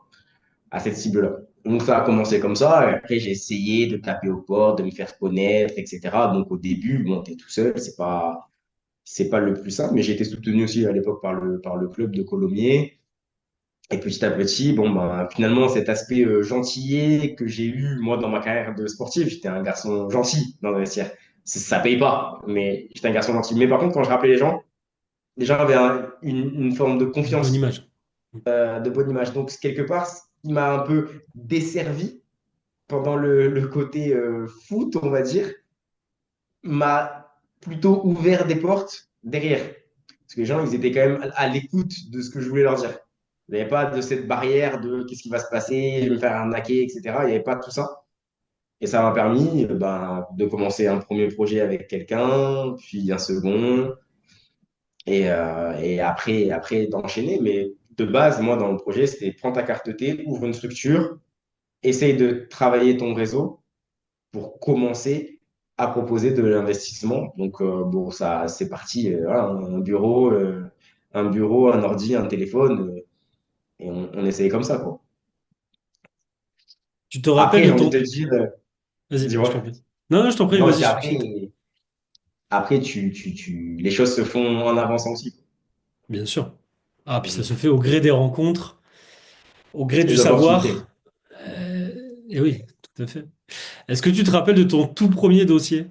à cette cible-là. Donc, ça a commencé comme ça. Et après, j'ai essayé de taper aux portes, de me faire connaître, etc. Donc, au début, bon, t'es tout seul, c'est pas le plus simple. Mais j'ai été soutenu aussi à l'époque par le club de Colomiers. Et petit à petit, bon, ben, finalement, cet aspect gentillet que j'ai eu, moi, dans ma carrière de sportif, j'étais un garçon gentil dans le vestiaire. Ça paye pas, mais j'étais un garçon gentil. Mais par contre, quand je rappelais les gens avaient une forme de Une bonne confiance, image. de bonne image. Donc, quelque part, ce qui m'a un peu desservi pendant le côté foot, on va dire, m'a plutôt ouvert des portes derrière. Parce que les gens, ils étaient quand même à l'écoute de ce que je voulais leur dire. Il n'y avait pas de cette barrière de qu'est-ce qui va se passer, je vais me faire arnaquer, etc. Il n'y avait pas de tout ça. Et ça m'a permis ben, de commencer un premier projet avec quelqu'un, puis un second, et après d'enchaîner. Mais de base, moi, dans le projet, c'était prends ta carte T, ouvre une structure, essaye de travailler ton réseau pour commencer à proposer de l'investissement. Donc, bon, ça, c'est parti, voilà, un bureau, un ordi, un téléphone, et on essayait comme ça, quoi. Tu te rappelles Après, de j'ai envie de ton... te dire, Vas-y, je t'en dis-moi. prie. Non, non, je t'en prie, Non, parce vas-y, je qu'après, t'écoute. les choses se font en avançant aussi. Bien sûr. Ah, puis ça se Mhm. fait au gré des rencontres, au gré du Les opportunités. savoir. Et oui, tout à fait. Est-ce que tu te rappelles de ton tout premier dossier?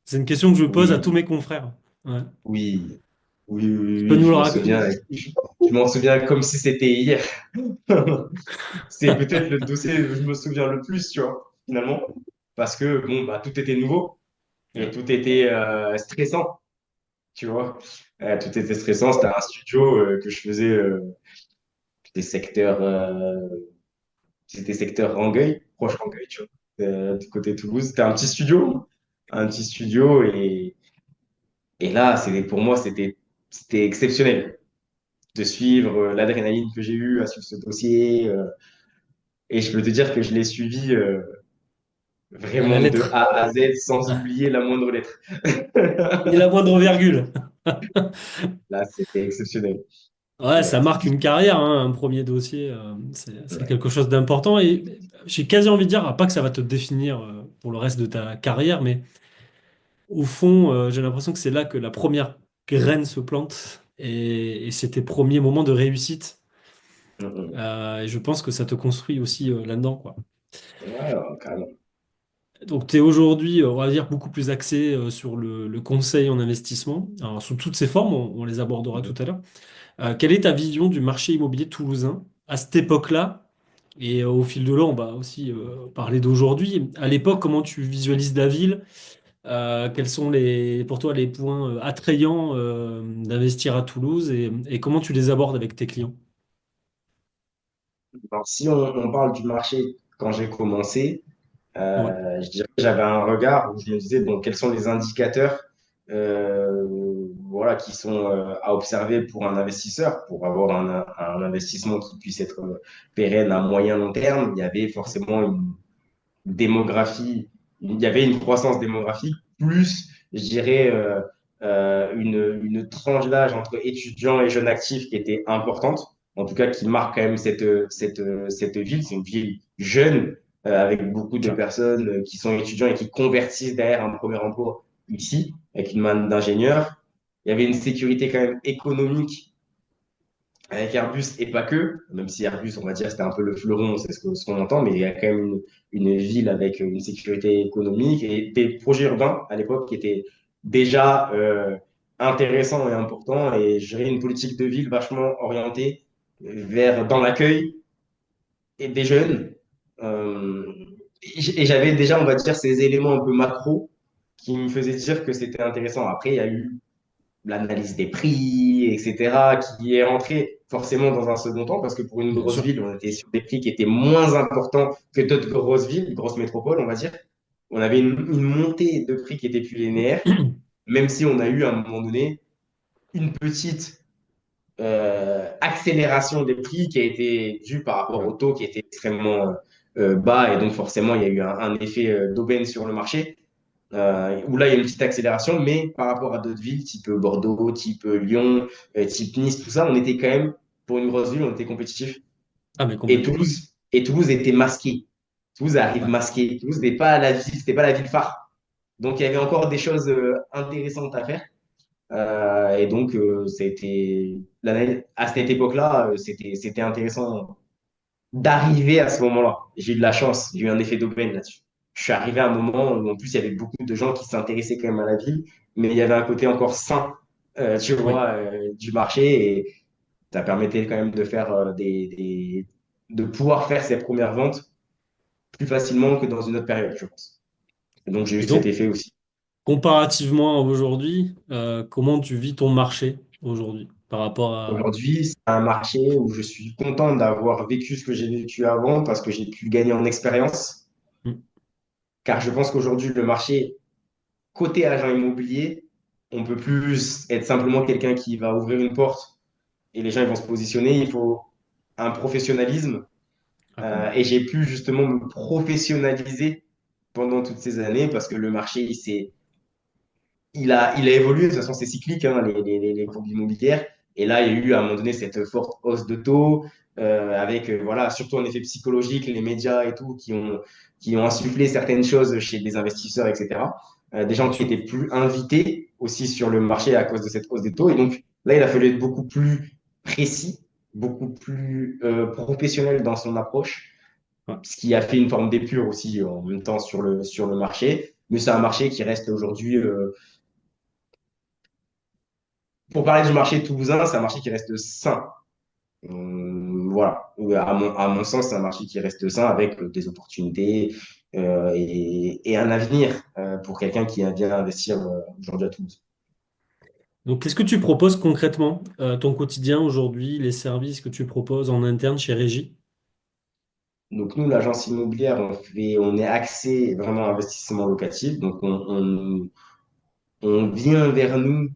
C'est une question que je pose à tous Oui, mes confrères. Ouais. oui, oui, oui, Tu oui, peux oui, nous je le m'en raconter? souviens. Je m'en souviens comme si c'était hier. C'est peut-être le dossier où je me souviens le plus, tu vois, finalement. Parce que, bon, bah, tout était nouveau et tout était stressant, tu vois. Tout était stressant. C'était un studio que je faisais des secteurs, c'était secteur Rangueil, proche Rangueil, tu vois, du côté de Toulouse. C'était un petit studio et là, pour moi, c'était exceptionnel de suivre l'adrénaline que j'ai eue à suivre ce dossier. Et je peux te dire que je l'ai suivi À la vraiment de lettre. A à Z sans Ouais. oublier la moindre lettre. Ni la moindre virgule. Là, c'était exceptionnel. Ouais, ça Ouais, marque une carrière, hein, un premier dossier. C'est ouais. quelque chose d'important. Et j'ai quasi envie de dire, pas que ça va te définir pour le reste de ta carrière, mais au fond, j'ai l'impression que c'est là que la première graine se plante. Et c'est tes premiers moments de réussite. Mhm. Et je pense que ça te construit aussi là-dedans, quoi. Ouais, ouais, carrément. Donc, tu es aujourd'hui, on va dire, beaucoup plus axé sur le conseil en investissement. Alors, sous toutes ses formes, on les abordera tout Mhm. à l'heure. Quelle est ta vision du marché immobilier toulousain à cette époque-là? Et au fil de l'eau, on va aussi parler d'aujourd'hui. À l'époque, comment tu visualises la ville? Quels sont pour toi les points attrayants d'investir à Toulouse et comment tu les abordes avec tes clients? Alors, si on parle du marché quand j'ai commencé, Ouais. je dirais que j'avais un regard où je me disais, bon, quels sont les indicateurs voilà, qui sont à observer pour un investisseur, pour avoir un investissement qui puisse être pérenne à moyen long terme. Il y avait forcément une démographie, il y avait une croissance démographique, plus, je dirais, une tranche d'âge entre étudiants et jeunes actifs qui était importante, en tout cas qui marque quand même cette ville. C'est une ville jeune, avec beaucoup de Tiens. personnes qui sont étudiants et qui convertissent derrière un premier emploi. ici, avec une main d'ingénieur. Il y avait une sécurité quand même économique avec Airbus et pas que, même si Airbus, on va dire, c'était un peu le fleuron, c'est ce qu'on entend, mais il y a quand même une ville avec une sécurité économique et des projets urbains à l'époque qui étaient déjà intéressants et importants et gérer une politique de ville vachement orientée vers dans l'accueil et des jeunes. Euh, et j'avais déjà, on va dire, ces éléments un peu macro qui me faisaient dire que c'était intéressant. Après, il y a eu l'analyse des prix, etc., qui est rentrée forcément dans un second temps, parce que pour une Bien grosse sûr. ville, on était sur des prix qui étaient moins importants que d'autres grosses villes, grosses métropoles, on va dire. On avait une montée de prix qui était plus linéaire, même si on a eu à un moment donné une petite accélération des prix qui a été due par rapport Ouais. au taux qui était extrêmement bas, et donc forcément, il y a eu un effet d'aubaine sur le marché où là, il y a une petite accélération, mais par rapport à d'autres villes, type Bordeaux, type Lyon, type Nice, tout ça, on était quand même, pour une grosse ville, on était compétitif. Ah, mais complètement. Et Toulouse était masqué. Toulouse arrive Ouais. masqué. Toulouse n'est pas la ville, c'était pas la ville phare. Donc, il y avait encore des choses intéressantes à faire. Et donc, à cette époque-là, c'était intéressant d'arriver à ce moment-là. J'ai eu de la chance, j'ai eu un effet d'aubaine là-dessus. Je suis arrivé à un moment où en plus il y avait beaucoup de gens qui s'intéressaient quand même à la ville, mais il y avait un côté encore sain, tu Oui. vois, du marché et ça permettait quand même de faire de pouvoir faire ses premières ventes plus facilement que dans une autre période, je pense. Et donc j'ai eu Et cet donc, effet aussi. comparativement à aujourd'hui, comment tu vis ton marché aujourd'hui par rapport à... Aujourd'hui, c'est un marché où je suis content d'avoir vécu ce que j'ai vécu avant parce que j'ai pu gagner en expérience. Hmm. Car je pense qu'aujourd'hui, le marché côté agent immobilier, on peut plus être simplement quelqu'un qui va ouvrir une porte et les gens ils vont se positionner. Il faut un professionnalisme. Ah, complètement. Et j'ai pu justement me professionnaliser pendant toutes ces années parce que le marché, il a évolué. De toute façon, c'est cyclique, hein, les courbes immobilières. Et là, il y a eu à un moment donné cette forte hausse de taux avec, voilà, surtout un effet psychologique, les médias et tout qui ont insufflé certaines choses chez des investisseurs, etc. Des gens Bien qui sûr. étaient plus invités aussi sur le marché à cause de cette hausse des taux. Et donc là, il a fallu être beaucoup plus précis, beaucoup plus professionnel dans son approche, Ouais. ce qui a fait une forme d'épure aussi en même temps sur le marché. Mais c'est un marché qui reste aujourd'hui pour parler du marché toulousain, c'est un marché qui reste sain. Voilà. À mon sens, c'est un marché qui reste sain avec des opportunités et un avenir pour quelqu'un qui vient investir aujourd'hui à Toulouse. Donc, qu'est-ce que tu proposes concrètement, ton quotidien aujourd'hui, les services que tu proposes en interne chez Régie? Donc nous, l'agence immobilière, on est axé vraiment à investissement locatif. Donc on vient vers nous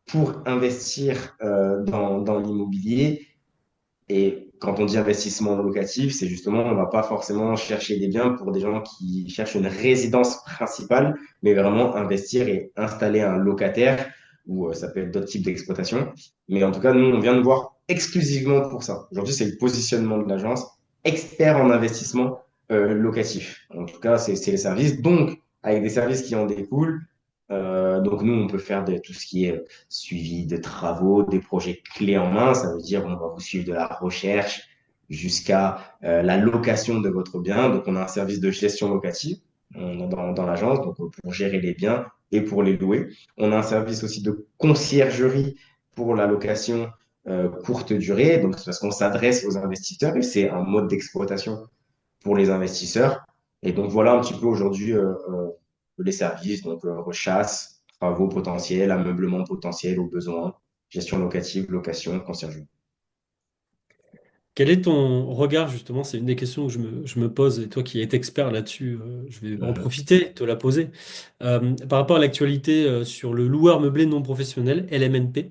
pour investir dans l'immobilier. Et quand on dit investissement locatif, c'est justement, on ne va pas forcément chercher des biens pour des gens qui cherchent une résidence principale, mais vraiment investir et installer un locataire, ou ça peut être d'autres types d'exploitation. Mais en tout cas, nous, on vient de voir exclusivement pour ça. Aujourd'hui, c'est le positionnement de l'agence, expert en investissement locatif. En tout cas, c'est les services. Donc, avec des services qui en découlent, donc nous, on peut faire tout ce qui est suivi de travaux, des projets clés en main. Ça veut dire on va vous suivre de la recherche jusqu'à la location de votre bien. Donc, on a un service de gestion locative dans l'agence donc pour gérer les biens et pour les louer. On a un service aussi de conciergerie pour la location courte durée. Donc, c'est parce qu'on s'adresse aux investisseurs et c'est un mode d'exploitation pour les investisseurs. Et donc, voilà un petit peu aujourd'hui les services, donc rechasse, travaux potentiels, ameublement potentiel aux besoins, gestion locative, location, conciergerie. Quel est ton regard, justement? C'est une des questions que je me pose, et toi qui es expert là-dessus, je vais en Mhm. profiter, te la poser. Par rapport à l'actualité sur le loueur meublé non professionnel, LMNP,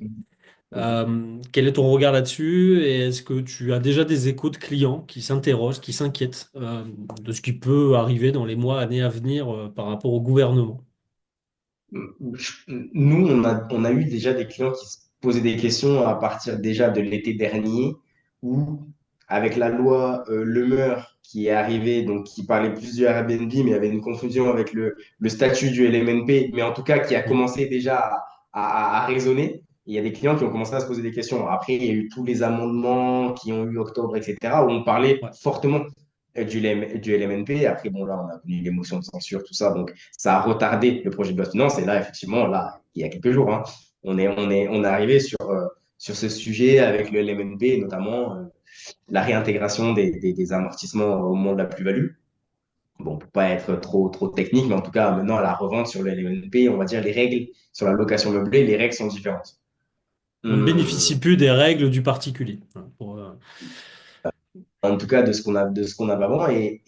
Mhm. quel est ton regard là-dessus? Et est-ce que tu as déjà des échos de clients qui s'interrogent, qui s'inquiètent de ce qui peut arriver dans les mois, années à venir par rapport au gouvernement? Nous, on a eu déjà des clients qui se posaient des questions à partir déjà de l'été dernier, où avec la loi Le Meur qui est arrivée, donc qui parlait plus du Airbnb, mais il y avait une confusion avec le statut du LMNP, mais en tout cas qui a Oui, commencé déjà à résonner. Et il y a des clients qui ont commencé à se poser des questions. Après, il y a eu tous les amendements qui ont eu octobre, etc., où on parlait ouais. fortement du LMNP. Après, bon, là, on a connu l'émotion de censure, tout ça. Donc, ça a retardé le projet de loi de finances. Et là, effectivement, là, il y a quelques jours, hein, on est arrivé sur ce sujet avec le LMNP, notamment la réintégration des amortissements au moment de la plus-value. Bon, pour pas être trop technique, mais en tout cas, maintenant, à la revente sur le LMNP, on va dire les règles sur la location meublée, les règles sont différentes. On ne bénéficie Hum, plus des règles du particulier. Voilà, En tout cas, de ce qu'on avait avant. Et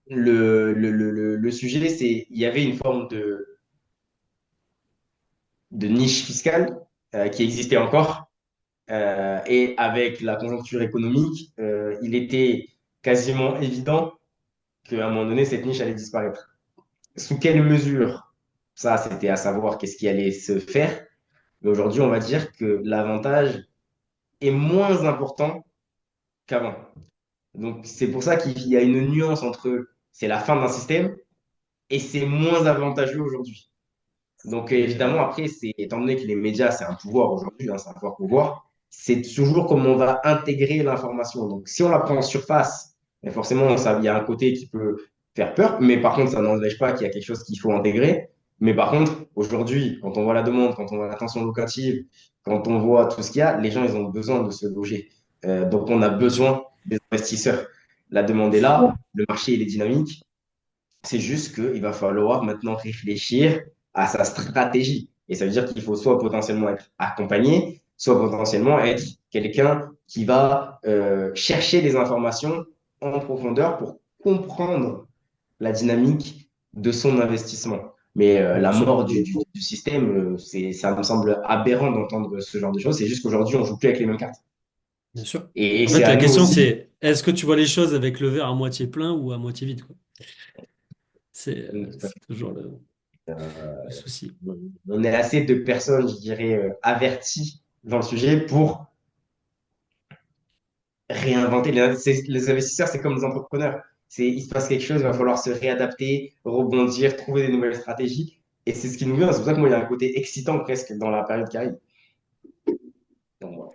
le sujet, c'est il y avait une forme de niche fiscale qui existait encore. Et avec la conjoncture économique, il était quasiment évident qu'à un moment donné, cette niche allait disparaître. Sous quelle mesure? Ça, c'était à savoir qu'est-ce qui allait se faire. Mais aujourd'hui, on va dire que l'avantage est moins important qu'avant. Donc, c'est pour ça qu'il y a une nuance entre c'est la fin d'un système et c'est moins avantageux aujourd'hui. Donc, et, évidemment, après, étant donné que les médias, c'est un pouvoir aujourd'hui, hein, c'est un fort pouvoir, c'est toujours comment on va intégrer l'information. Donc, si on la prend en surface, mais forcément, il y a un côté qui peut faire peur, mais par contre, ça n'empêche pas qu'il y a quelque chose qu'il faut intégrer. Mais par contre, aujourd'hui, quand on voit la demande, quand on voit la tension locative, quand on voit tout ce qu'il y a, les gens, ils ont besoin de se loger. Donc, on a bien sûr. besoin des investisseurs. La demande est là, le marché, il est dynamique. C'est juste qu'il va falloir maintenant réfléchir à sa stratégie. Et ça veut dire qu'il faut soit potentiellement être accompagné, soit potentiellement être quelqu'un qui va chercher les informations en profondeur pour comprendre la dynamique de son investissement. Mais Bien la sûr. mort du système, ça me semble aberrant d'entendre ce genre de choses. C'est juste qu'aujourd'hui, on joue plus avec les mêmes cartes. Bien sûr. Et En c'est fait, à la nous question, aussi. c'est est-ce que tu vois les choses avec le verre à moitié plein ou à moitié vide, quoi? C'est toujours le souci. On est assez de personnes, je dirais, averties dans le sujet pour réinventer. Les investisseurs, c'est comme les entrepreneurs. Il se passe quelque chose, il va falloir se réadapter, rebondir, trouver des nouvelles stratégies. Et c'est ce qui nous vient. C'est pour ça que moi, il y a un côté excitant presque dans la période qui arrive. Donc, voilà.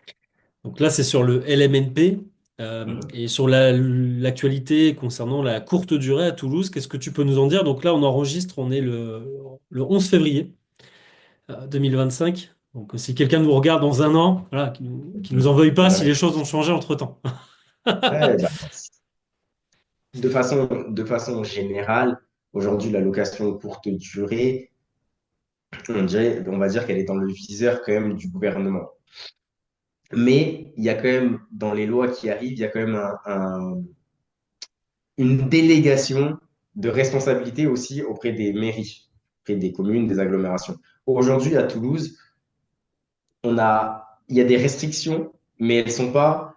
Donc là, c'est sur le LMNP. Mhm. Et sur l'actualité concernant la courte durée à Toulouse, qu'est-ce que tu peux nous en dire? Donc là, on enregistre, on est le 11 février 2025. Donc si quelqu'un nous regarde dans un an, voilà, qui nous en veuille pas si Ouais. les choses ont changé entre-temps. Ouais, bah, de façon générale, aujourd'hui, la location courte durée, on va dire qu'elle est dans le viseur quand même du gouvernement. Mais il y a quand même, dans les lois qui arrivent, il y a quand même une délégation de responsabilité aussi auprès des mairies, auprès des communes, des agglomérations. Aujourd'hui, à Toulouse, il y a des restrictions, mais elles ne sont pas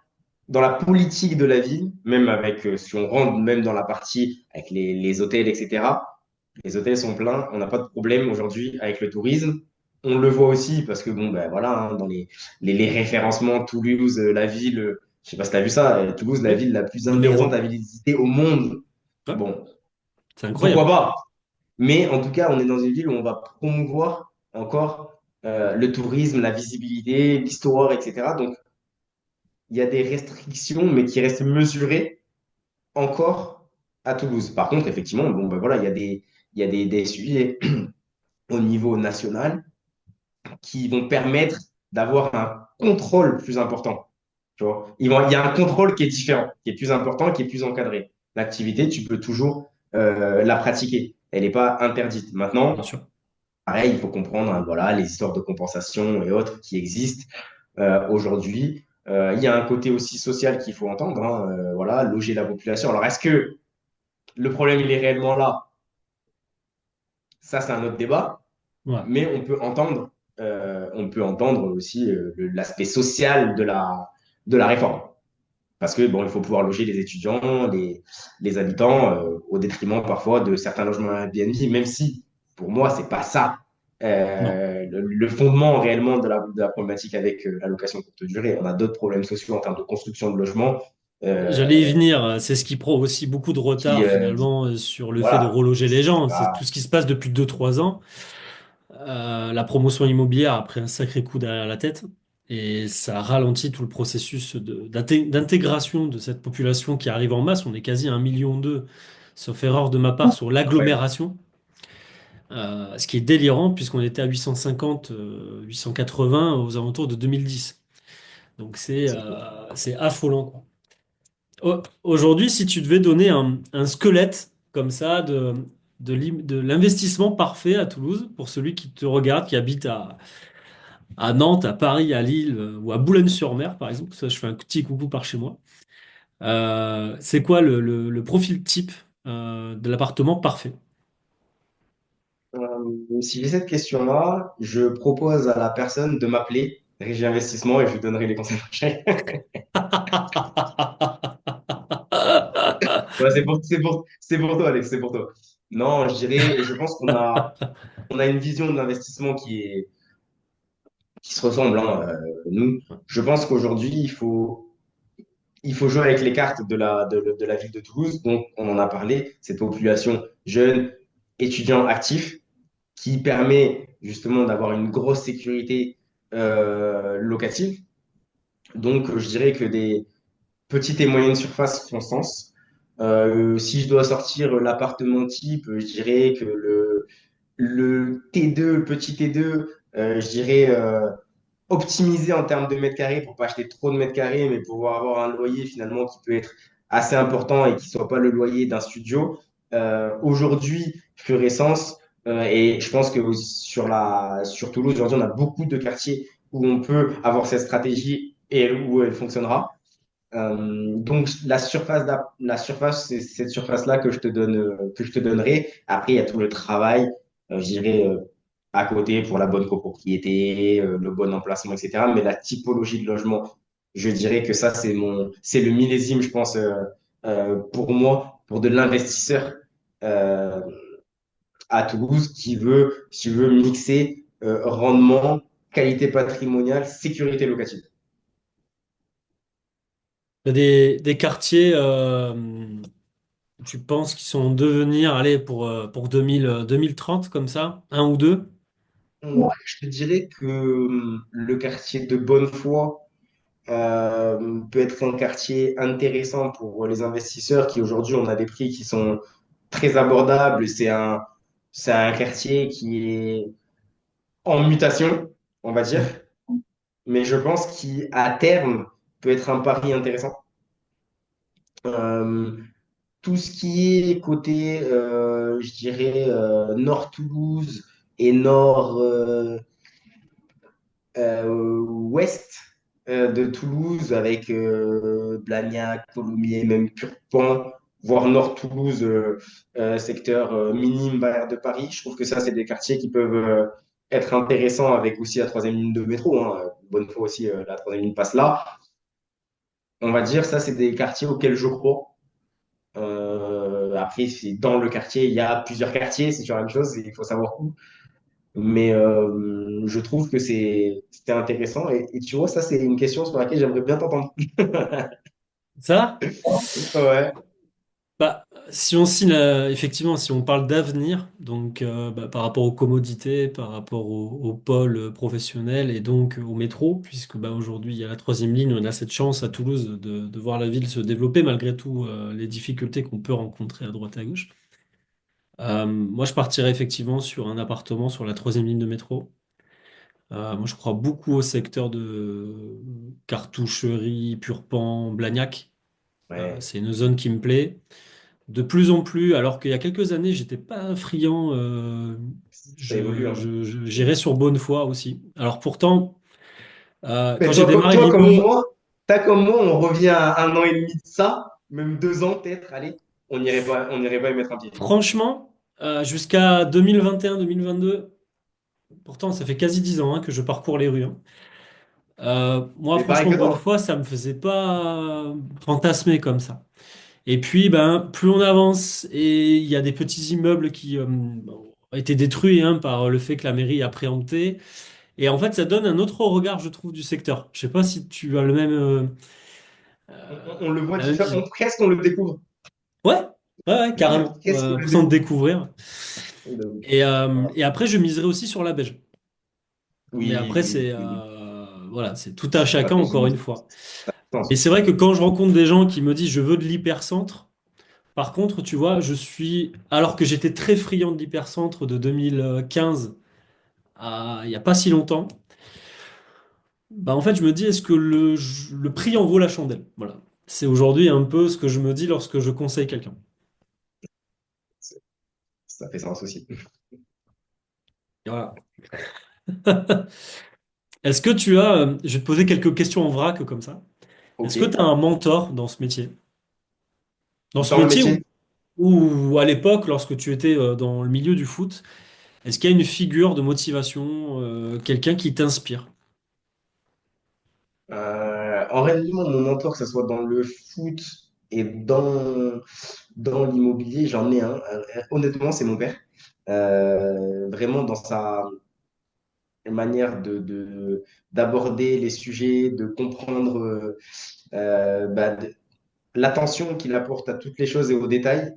dans la politique de la ville, même avec, si on rentre même dans la partie avec les hôtels, etc. Les hôtels sont pleins, on n'a pas de problème aujourd'hui avec le tourisme. On le voit aussi parce que, bon, ben voilà, hein, dans les référencements, Toulouse, la ville, je sais pas si tu as vu ça, Toulouse, la Oui, ville la plus numéro intéressante à un. visiter au monde. Ouais, Bon, c'est pourquoi incroyable. pas? Mais en tout cas, on est dans une ville où on va promouvoir encore le tourisme, la visibilité, l'histoire, etc. Donc, il y a des restrictions, mais qui restent mesurées encore à Toulouse. Par contre, effectivement, bon, ben voilà, il y a des sujets au niveau national qui vont permettre d'avoir un contrôle plus important. Tu vois, il y a un contrôle qui est différent, qui est plus important, qui est plus encadré. L'activité, tu peux toujours la pratiquer. Elle n'est pas interdite. Bien Maintenant, sûr. pareil, il faut comprendre hein, voilà, les histoires de compensation et autres qui existent aujourd'hui. Il y a un côté aussi social qu'il faut entendre, hein, voilà, loger la population. Alors, est-ce que le problème, il est réellement là? Ça, c'est un autre débat. Ouais. Mais on peut entendre aussi l'aspect social de la réforme. Parce que bon, il faut pouvoir loger les étudiants, les habitants, au détriment parfois de certains logements Airbnb, même si pour moi, c'est pas ça Non. le fondement réellement de la problématique avec la location courte durée. On a d'autres problèmes sociaux en termes de construction de logements euh, J'allais y venir. C'est ce qui prend aussi beaucoup de retard finalement sur le fait de voilà, reloger les c'est gens. C'est pas tout ce qui se passe depuis 2 3 ans. La promotion immobilière a pris un sacré coup derrière la tête et ça ralentit tout le processus d'intégration de cette population qui arrive en masse. On est quasi à 1,2 million, sauf erreur de ma part, sur incroyable. l'agglomération. Ce qui est délirant puisqu'on était à 850, 880 aux alentours de 2010. Donc C'est fou. c'est affolant, quoi. Aujourd'hui, si tu devais donner un squelette comme ça de l'investissement parfait à Toulouse pour celui qui te regarde, qui habite à Nantes, à Paris, à Lille ou à Boulogne-sur-Mer, par exemple, ça je fais un petit coucou par chez moi. C'est quoi le profil type de l'appartement parfait? Si j'ai cette question-là, je propose à la personne de m'appeler Régie Investissement et je lui donnerai les conseils prochains. Ouais, c'est pour toi, Alex, c'est pour toi. Non, je dirais, je pense on a une vision de l'investissement qui se ressemble, hein, nous. Je pense qu'aujourd'hui, il faut jouer avec les cartes de la ville de Toulouse. Donc, on en a parlé, cette population jeune, étudiant actif, qui permet justement d'avoir une grosse sécurité locative. Donc, je dirais que des petites et moyennes surfaces font sens. Si je dois sortir l'appartement type, je dirais que le T2, le petit T2, je dirais optimiser en termes de mètres carrés pour pas acheter trop de mètres carrés, mais pouvoir avoir un loyer finalement qui peut être assez important et qui soit pas le loyer d'un studio. Aujourd'hui, ferait sens. Et je pense que sur Toulouse, aujourd'hui, on a beaucoup de quartiers où on peut avoir cette stratégie et où elle fonctionnera. Donc la surface, c'est cette surface-là que je te donne, que je te donnerai. Après, il y a tout le travail, je dirais, à côté pour la bonne copropriété, le bon emplacement, etc. Mais la typologie de logement, je dirais que ça, c'est le millésime, je pense, pour moi, pour de l'investisseur euh, à Toulouse qui veut mixer rendement, qualité patrimoniale, sécurité locative. Il y a des quartiers, tu penses, qui sont en devenir, allez, pour 2000, 2030, comme ça, un ou deux? Ouais, je te dirais que le quartier de Bonnefoy peut être un quartier intéressant pour les investisseurs qui aujourd'hui on a des prix qui sont très abordables. C'est un quartier qui est en mutation, on va dire, mais je pense qu'à terme peut être un pari intéressant. Euh, tout ce qui est côté, je dirais, Nord Toulouse et Nord ouest de Toulouse avec Blagnac, Colomiers, même Purpan, voire Nord Toulouse, secteur minime barrière de Paris. Je trouve que ça, c'est des quartiers qui peuvent être intéressants avec aussi la troisième ligne de métro. Hein. Bonne fois aussi, la troisième ligne passe là. On va dire, ça, c'est des quartiers auxquels je crois. Après, c'est dans le quartier, il y a plusieurs quartiers, c'est sur la même chose, il faut savoir où. Mais je trouve que c'était intéressant. Et tu vois, ça, c'est une question sur laquelle j'aimerais bien t'entendre. Ça? Ouais, Bah, si on signe, effectivement, si on parle d'avenir, donc bah, par rapport aux commodités, par rapport au pôle professionnel et donc au métro, puisque bah, aujourd'hui il y a la troisième ligne, on a cette chance à Toulouse de voir la ville se développer malgré tout les difficultés qu'on peut rencontrer à droite et à gauche. Moi, je partirais effectivement sur un appartement sur la troisième ligne de métro. Moi, je crois beaucoup au secteur de Cartoucherie, Purpan, Blagnac. ouais, C'est une zone qui me plaît. De plus en plus, alors qu'il y a quelques années, j'étais pas friand, ça évolue, hein. j'irais sur Bonnefoy aussi. Alors pourtant, quand Mais j'ai démarré toi comme l'IMO, moi, t'as comme moi, on revient à un an et demi de ça, même 2 ans peut-être, allez, on n'irait pas y mettre un pied. franchement, jusqu'à 2021-2022, pourtant ça fait quasi 10 ans hein, que je parcours les rues, hein. Moi, Mais pareil franchement, que toi. Bonnefoy, ça me faisait pas fantasmer comme ça. Et puis, ben, plus on avance et il y a des petits immeubles qui, été détruit hein, par le fait que la mairie a préempté. Et en fait, ça donne un autre regard, je trouve, du secteur. Je sais pas si tu as le même, On le voit la même différent, vision. presque on le découvre. Ouais, ouais, carrément. Presque on le L'impression de découvre. découvrir. Et après, je miserai aussi sur la beige. Mais Oui, après, oui, oui, oui. voilà, c'est tout à La chacun, encore une PGI, fois. sens. Et c'est vrai que quand je rencontre des gens qui me disent je veux de l'hypercentre, par contre, tu vois, alors que j'étais très friand de l'hypercentre de 2015 à il n'y a pas si longtemps, bah en fait, je me dis est-ce que le prix en vaut la chandelle? Voilà. C'est aujourd'hui un peu ce que je me dis lorsque je conseille quelqu'un. Ça fait sens aussi. Voilà. Est-ce que je vais te poser quelques questions en vrac comme ça. Ok. Est-ce que tu as un mentor dans ce métier? Dans ce Dans le métier métier, ou à l'époque, lorsque tu étais dans le milieu du foot, est-ce qu'il y a une figure de motivation, quelqu'un qui t'inspire? en réellement, mon mentor, que ce soit dans le foot et dans l'immobilier, j'en ai un. Honnêtement, c'est mon père. Vraiment, dans sa manière d'aborder les sujets, de comprendre bah, l'attention qu'il apporte à toutes les choses et aux détails.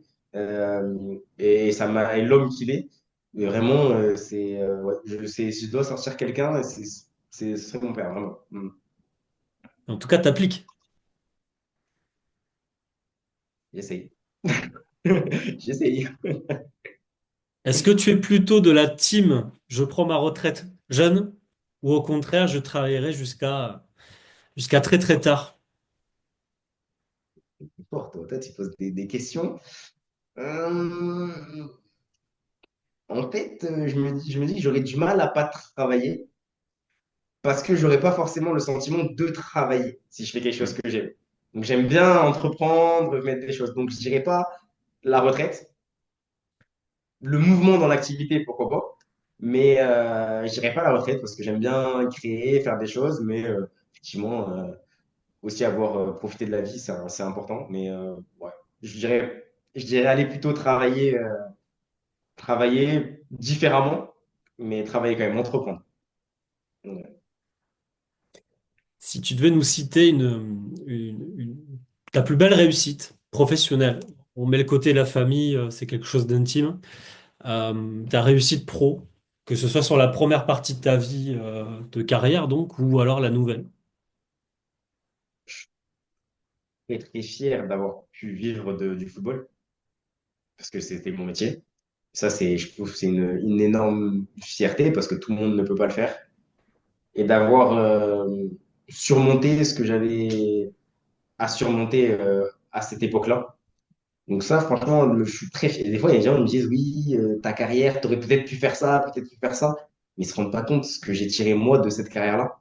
Et ça m'a, et l'homme qu'il est. Et vraiment, ouais, si je dois sortir quelqu'un, ce serait mon père, vraiment. Mm. En tout cas, t'appliques. J'essaye. J'essaye. Est-ce que tu es plutôt de la team je prends ma retraite jeune ou au contraire je travaillerai jusqu'à très très tard? Fort, toi, tu poses des questions. Euh, En fait, je me dis que j'aurais du mal à pas travailler parce que j'aurais pas forcément le sentiment de travailler si je fais quelque chose que j'aime. Donc j'aime bien entreprendre, mettre des choses. Donc je dirais pas la retraite, le mouvement dans l'activité, pourquoi pas. Mais je dirais pas la retraite parce que j'aime bien créer, faire des choses, mais effectivement aussi avoir profité de la vie, c'est important. Mais ouais, je dirais aller plutôt travailler différemment, mais travailler quand même, entreprendre. Ouais. Si tu devais nous citer ta plus belle réussite professionnelle, on met le côté la famille, c'est quelque chose d'intime, ta réussite pro, que ce soit sur la première partie de ta vie de carrière donc, ou alors la nouvelle. Je suis très fier d'avoir pu vivre du football parce que c'était mon métier. Ça, je trouve que c'est une énorme fierté parce que tout le monde ne peut pas le faire. Et d'avoir surmonté ce que j'avais à surmonter à cette époque-là. Donc ça, franchement, je suis très fier. Et des fois, il y a des gens qui me disent, oui, ta carrière, tu aurais peut-être pu faire ça, peut-être pu faire ça. Mais ils ne se rendent pas compte de ce que j'ai tiré moi de cette carrière-là.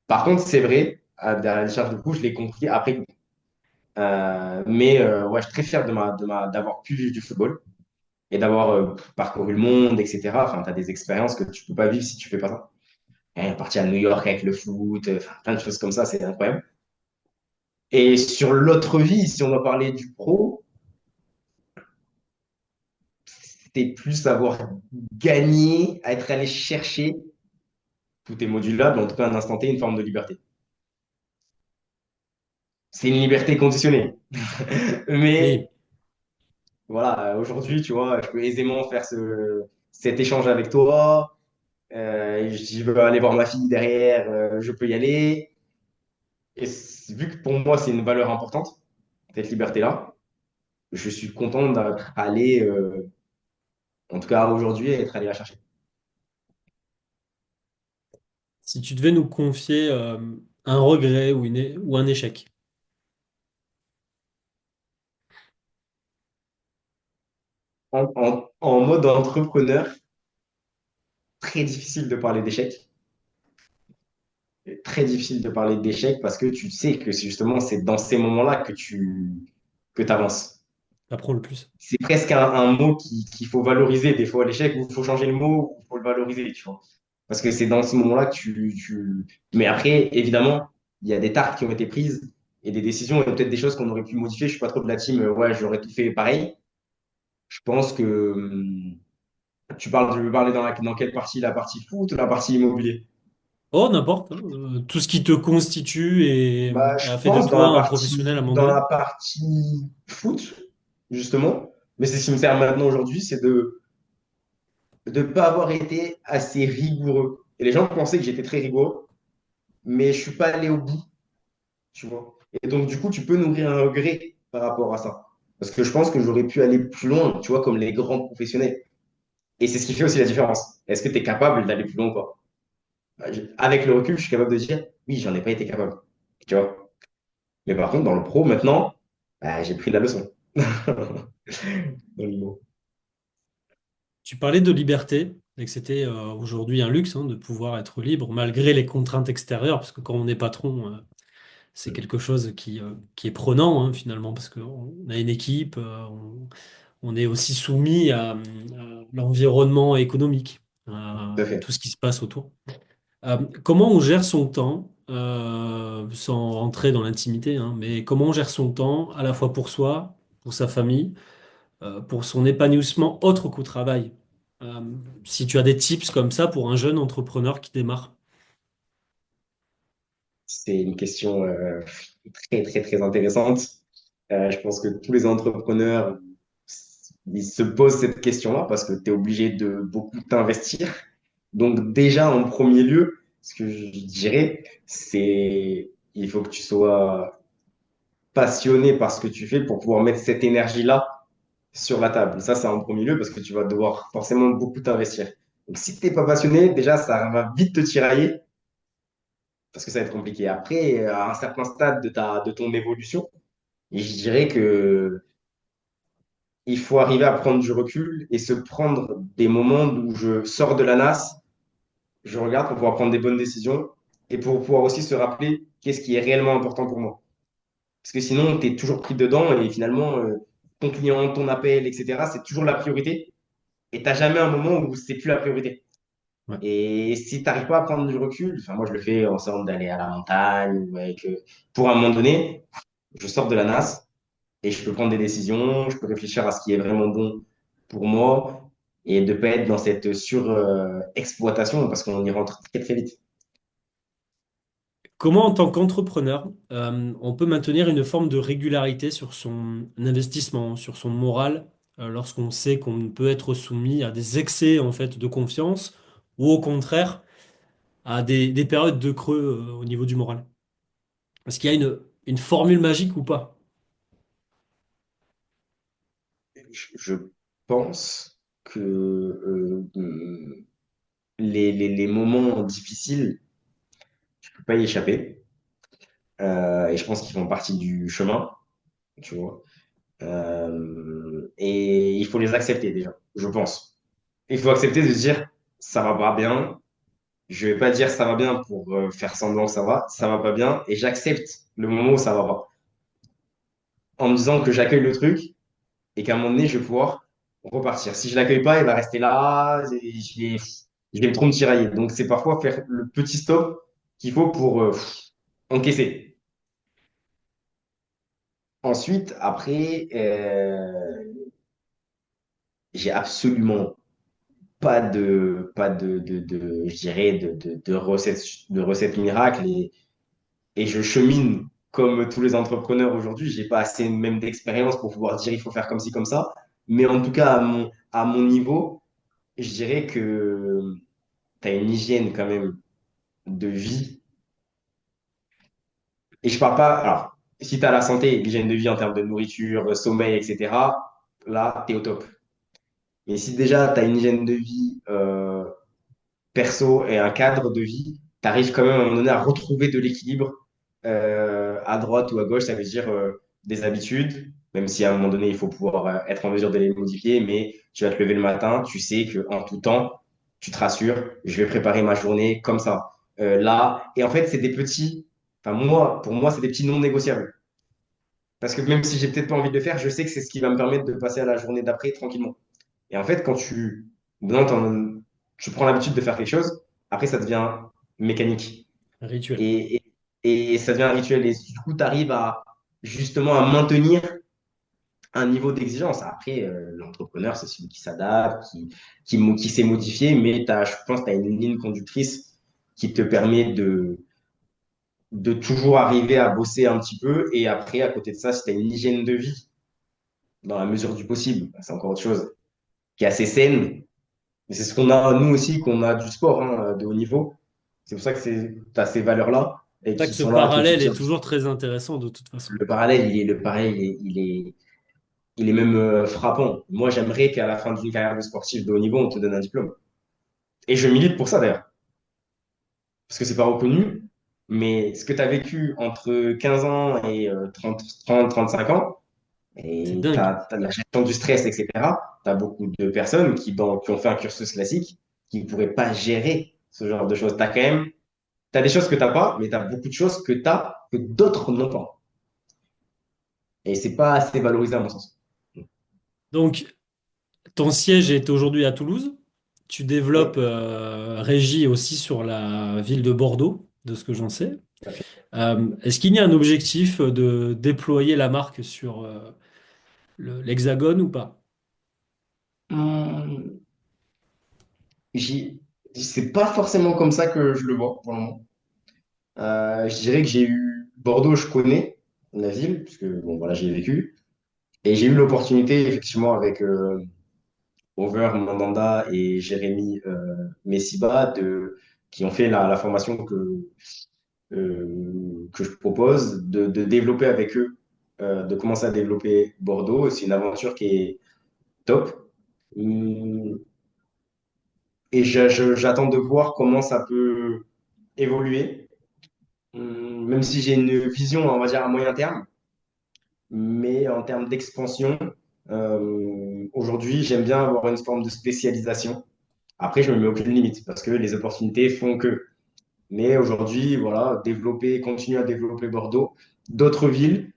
Par contre, c'est vrai, à la décharge de coup, je l'ai compris après. Mais ouais, je suis très fier d'avoir pu vivre du football et d'avoir parcouru le monde, etc. Enfin, tu as des expériences que tu peux pas vivre si tu fais pas ça. Et parti à New York avec le foot, enfin, plein de choses comme ça, c'est incroyable. Et sur l'autre vie, si on va parler du pro, c'était plus avoir gagné, à être allé chercher, tout est modulable, en tout cas, à un instant T, une forme de liberté. C'est une liberté conditionnée. Oui. Mais voilà, aujourd'hui, tu vois, je peux aisément faire cet échange avec toi. Je veux aller voir ma fille derrière, je peux y aller. Et vu que pour moi, c'est une valeur importante, cette liberté-là, je suis content d'être allé, en tout cas aujourd'hui, être allé la chercher. Si tu devais nous confier un regret ou un échec. En mode entrepreneur, très difficile de parler d'échec. Très difficile de parler d'échec parce que tu sais que justement, c'est dans ces moments-là que avances. Apprends le plus. C'est presque un mot qu'il faut valoriser des fois, l'échec, ou il faut changer le mot, ou il faut le valoriser, tu vois. Parce que c'est dans ce moment-là que Mais après, évidemment, il y a des tartes qui ont été prises et des décisions et peut-être des choses qu'on aurait pu modifier. Je suis pas trop de la team, ouais, j'aurais tout fait pareil. Je pense que Tu veux parler dans quelle partie? La partie foot ou la partie immobilier? Oh, n'importe, hein. Tout ce qui te constitue Bah, et je a fait de pense toi un professionnel à un moment dans donné. la partie foot, justement. Mais c'est ce qui me sert maintenant aujourd'hui, c'est de ne pas avoir été assez rigoureux. Et les gens pensaient que j'étais très rigoureux, mais je suis pas allé au bout, tu vois. Et donc, du coup, tu peux nourrir un regret par rapport à ça. Parce que je pense que j'aurais pu aller plus loin, tu vois, comme les grands professionnels. Et c'est ce qui fait aussi la différence. Est-ce que tu es capable d'aller plus loin ou pas? Avec le recul, je suis capable de dire, oui, j'en ai pas été capable. Tu vois. Mais par contre, dans le pro, maintenant, bah, j'ai pris la leçon. Dans l'IMO. Tu parlais de liberté et que c'était aujourd'hui un luxe, hein, de pouvoir être libre malgré les contraintes extérieures, parce que quand on est patron, c'est quelque chose qui est prenant, hein, finalement, parce qu'on a une équipe, on est aussi soumis à l'environnement économique, Tout à à fait. tout ce qui se passe autour. Comment on gère son temps, sans rentrer dans l'intimité, hein, mais comment on gère son temps à la fois pour soi, pour sa famille, pour son épanouissement autre qu'au travail? Euh, Si tu as des tips comme ça pour un jeune entrepreneur qui démarre. C'est une question très, très, très intéressante. Je pense que tous les entrepreneurs, ils se posent cette question-là parce que tu es obligé de beaucoup t'investir. Donc déjà, en premier lieu, ce que je dirais, c'est il faut que tu sois passionné par ce que tu fais pour pouvoir mettre cette énergie-là sur la table. Ça, c'est en premier lieu parce que tu vas devoir forcément beaucoup t'investir. Donc si tu n'es pas passionné, déjà, ça va vite te tirailler parce que ça va être compliqué. Après, à un certain stade de ton évolution, je dirais que il faut arriver à prendre du recul et se prendre des moments où je sors de la nasse, je regarde pour pouvoir prendre des bonnes décisions et pour pouvoir aussi se rappeler qu'est-ce qui est réellement important pour moi. Parce que sinon, tu es toujours pris dedans et finalement, ton client, ton appel, etc., c'est toujours la priorité. Et tu n'as jamais un moment où c'est plus la priorité. Ouais. Et si tu n'arrives pas à prendre du recul, enfin, moi je le fais en sorte d'aller à la montagne, ou avec, pour un moment donné, je sors de la nasse et je peux prendre des décisions, je peux réfléchir à ce qui est vraiment bon pour moi et de ne pas être dans cette sur-exploitation parce qu'on y rentre très très vite. Comment, en tant qu'entrepreneur, on peut maintenir une forme de régularité sur son investissement, sur son moral, lorsqu'on sait qu'on peut être soumis à des excès en fait de confiance ou au contraire à des périodes de creux au niveau du moral? Est-ce qu'il y a une formule magique ou pas? Je pense que les moments difficiles, tu peux pas y échapper. Et je pense qu'ils font partie du chemin, tu vois. Et il faut les accepter déjà, je pense. Il faut accepter de se dire, ça va pas bien. Je vais pas dire ça va bien pour faire semblant que ça va pas bien. Et j'accepte le moment où ça va pas. En me disant que j'accueille le truc et qu'à un moment donné, je vais pouvoir repartir. Si je l'accueille pas, il va rester là. Et je vais trop me tirailler. Donc, c'est parfois faire le petit stop qu'il faut pour encaisser. Ensuite, après, j'ai absolument pas de je dirais, de recettes miracles et je chemine comme tous les entrepreneurs aujourd'hui. J'ai pas assez même d'expérience pour pouvoir dire il faut faire comme ci, comme ça. Mais en tout cas, à mon niveau, je dirais que tu as une hygiène quand même de vie. Et je parle pas, alors, si tu as la santé, l'hygiène de vie en termes de nourriture, sommeil, etc., là, tu es au top. Mais si déjà tu as une hygiène de vie perso et un cadre de vie, tu arrives quand même à un moment donné à retrouver de l'équilibre à droite ou à gauche, ça veut dire des habitudes, même si à un moment donné, il faut pouvoir être en mesure de les modifier, mais tu vas te lever le matin, tu sais qu'en tout temps, tu te rassures, je vais préparer ma journée comme ça. Là, et en fait, c'est des petits, enfin moi, pour moi, c'est des petits non négociables. Parce que même si j'ai peut-être pas envie de le faire, je sais que c'est ce qui va me permettre de passer à la journée d'après tranquillement. Et en fait, quand tu prends l'habitude de faire quelque chose, après, ça devient mécanique. Rituel. Et, et ça devient un rituel. Et du coup, tu arrives à justement à maintenir un niveau d'exigence. Après, l'entrepreneur, c'est celui qui s'adapte, qui s'est modifié, mais je pense que tu as une ligne conductrice qui te permet de toujours arriver à bosser un petit peu. Et après, à côté de ça, si tu as une hygiène de vie, dans la mesure du possible, c'est encore autre chose, qui est assez saine. Mais c'est ce qu'on a, nous aussi, qu'on a du sport hein, de haut niveau. C'est pour ça que tu as ces valeurs-là et C'est vrai qui que ce sont là, que tu parallèle est tires. toujours très intéressant de toute façon. Le parallèle, le parallèle, il est même frappant. Moi, j'aimerais qu'à la fin d'une carrière de sportif de haut niveau, on te donne un diplôme. Et je milite pour ça d'ailleurs, parce que c'est pas reconnu. Mais ce que tu as vécu entre 15 ans et 35 ans, C'est et tu dingue. as, de la gestion du stress, etc. Tu as beaucoup de personnes qui ont fait un cursus classique qui ne pourraient pas gérer ce genre de choses. Tu as quand même, t'as des choses que tu n'as pas, mais tu as beaucoup de choses que tu as que d'autres n'ont pas. Et c'est pas assez valorisé à mon sens. Donc, ton siège est aujourd'hui à Toulouse. Tu développes Oui, Régie aussi sur la ville de Bordeaux, de ce que j'en sais. tout à fait. Est-ce qu'il y a un objectif de déployer la marque sur l'Hexagone ou pas? Hum, j'y- c'est pas forcément comme ça que je le vois pour le moment. Je dirais que j'ai eu Bordeaux, je connais la ville, puisque bon, voilà, j'y ai vécu. Et j'ai eu l'opportunité, effectivement, avec Over Mandanda et Jérémy Messiba, qui ont fait la formation que je propose, de développer avec eux, de commencer à développer Bordeaux. C'est une aventure qui est top. Hum, Et j'attends de voir comment ça peut évoluer, même si j'ai une vision, on va dire, à moyen terme. Mais en termes d'expansion, aujourd'hui, j'aime bien avoir une forme de spécialisation. Après, je ne me mets aucune limite parce que les opportunités font que. Mais aujourd'hui, voilà, continuer à développer Bordeaux, d'autres villes,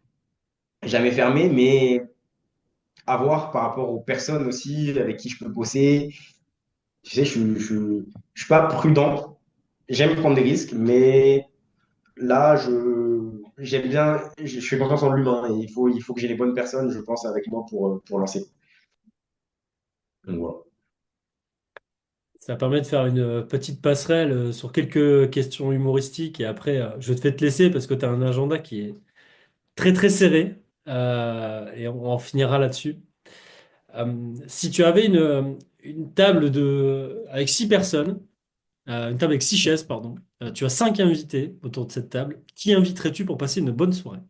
jamais fermées, mais à voir par rapport aux personnes aussi avec qui je peux bosser. Tu sais, je suis pas prudent. J'aime prendre des risques, mais là, j'aime bien, je fais confiance en l'humain et il faut que j'ai les bonnes personnes, je pense, avec moi pour lancer. Donc voilà. Ça permet de faire une petite passerelle sur quelques questions humoristiques et après, je vais te laisser parce que tu as un agenda qui est très très serré et on en finira là-dessus. Si tu avais une table avec 6 personnes, une table avec 6 chaises, pardon, tu as 5 invités autour de cette table, qui inviterais-tu pour passer une bonne soirée?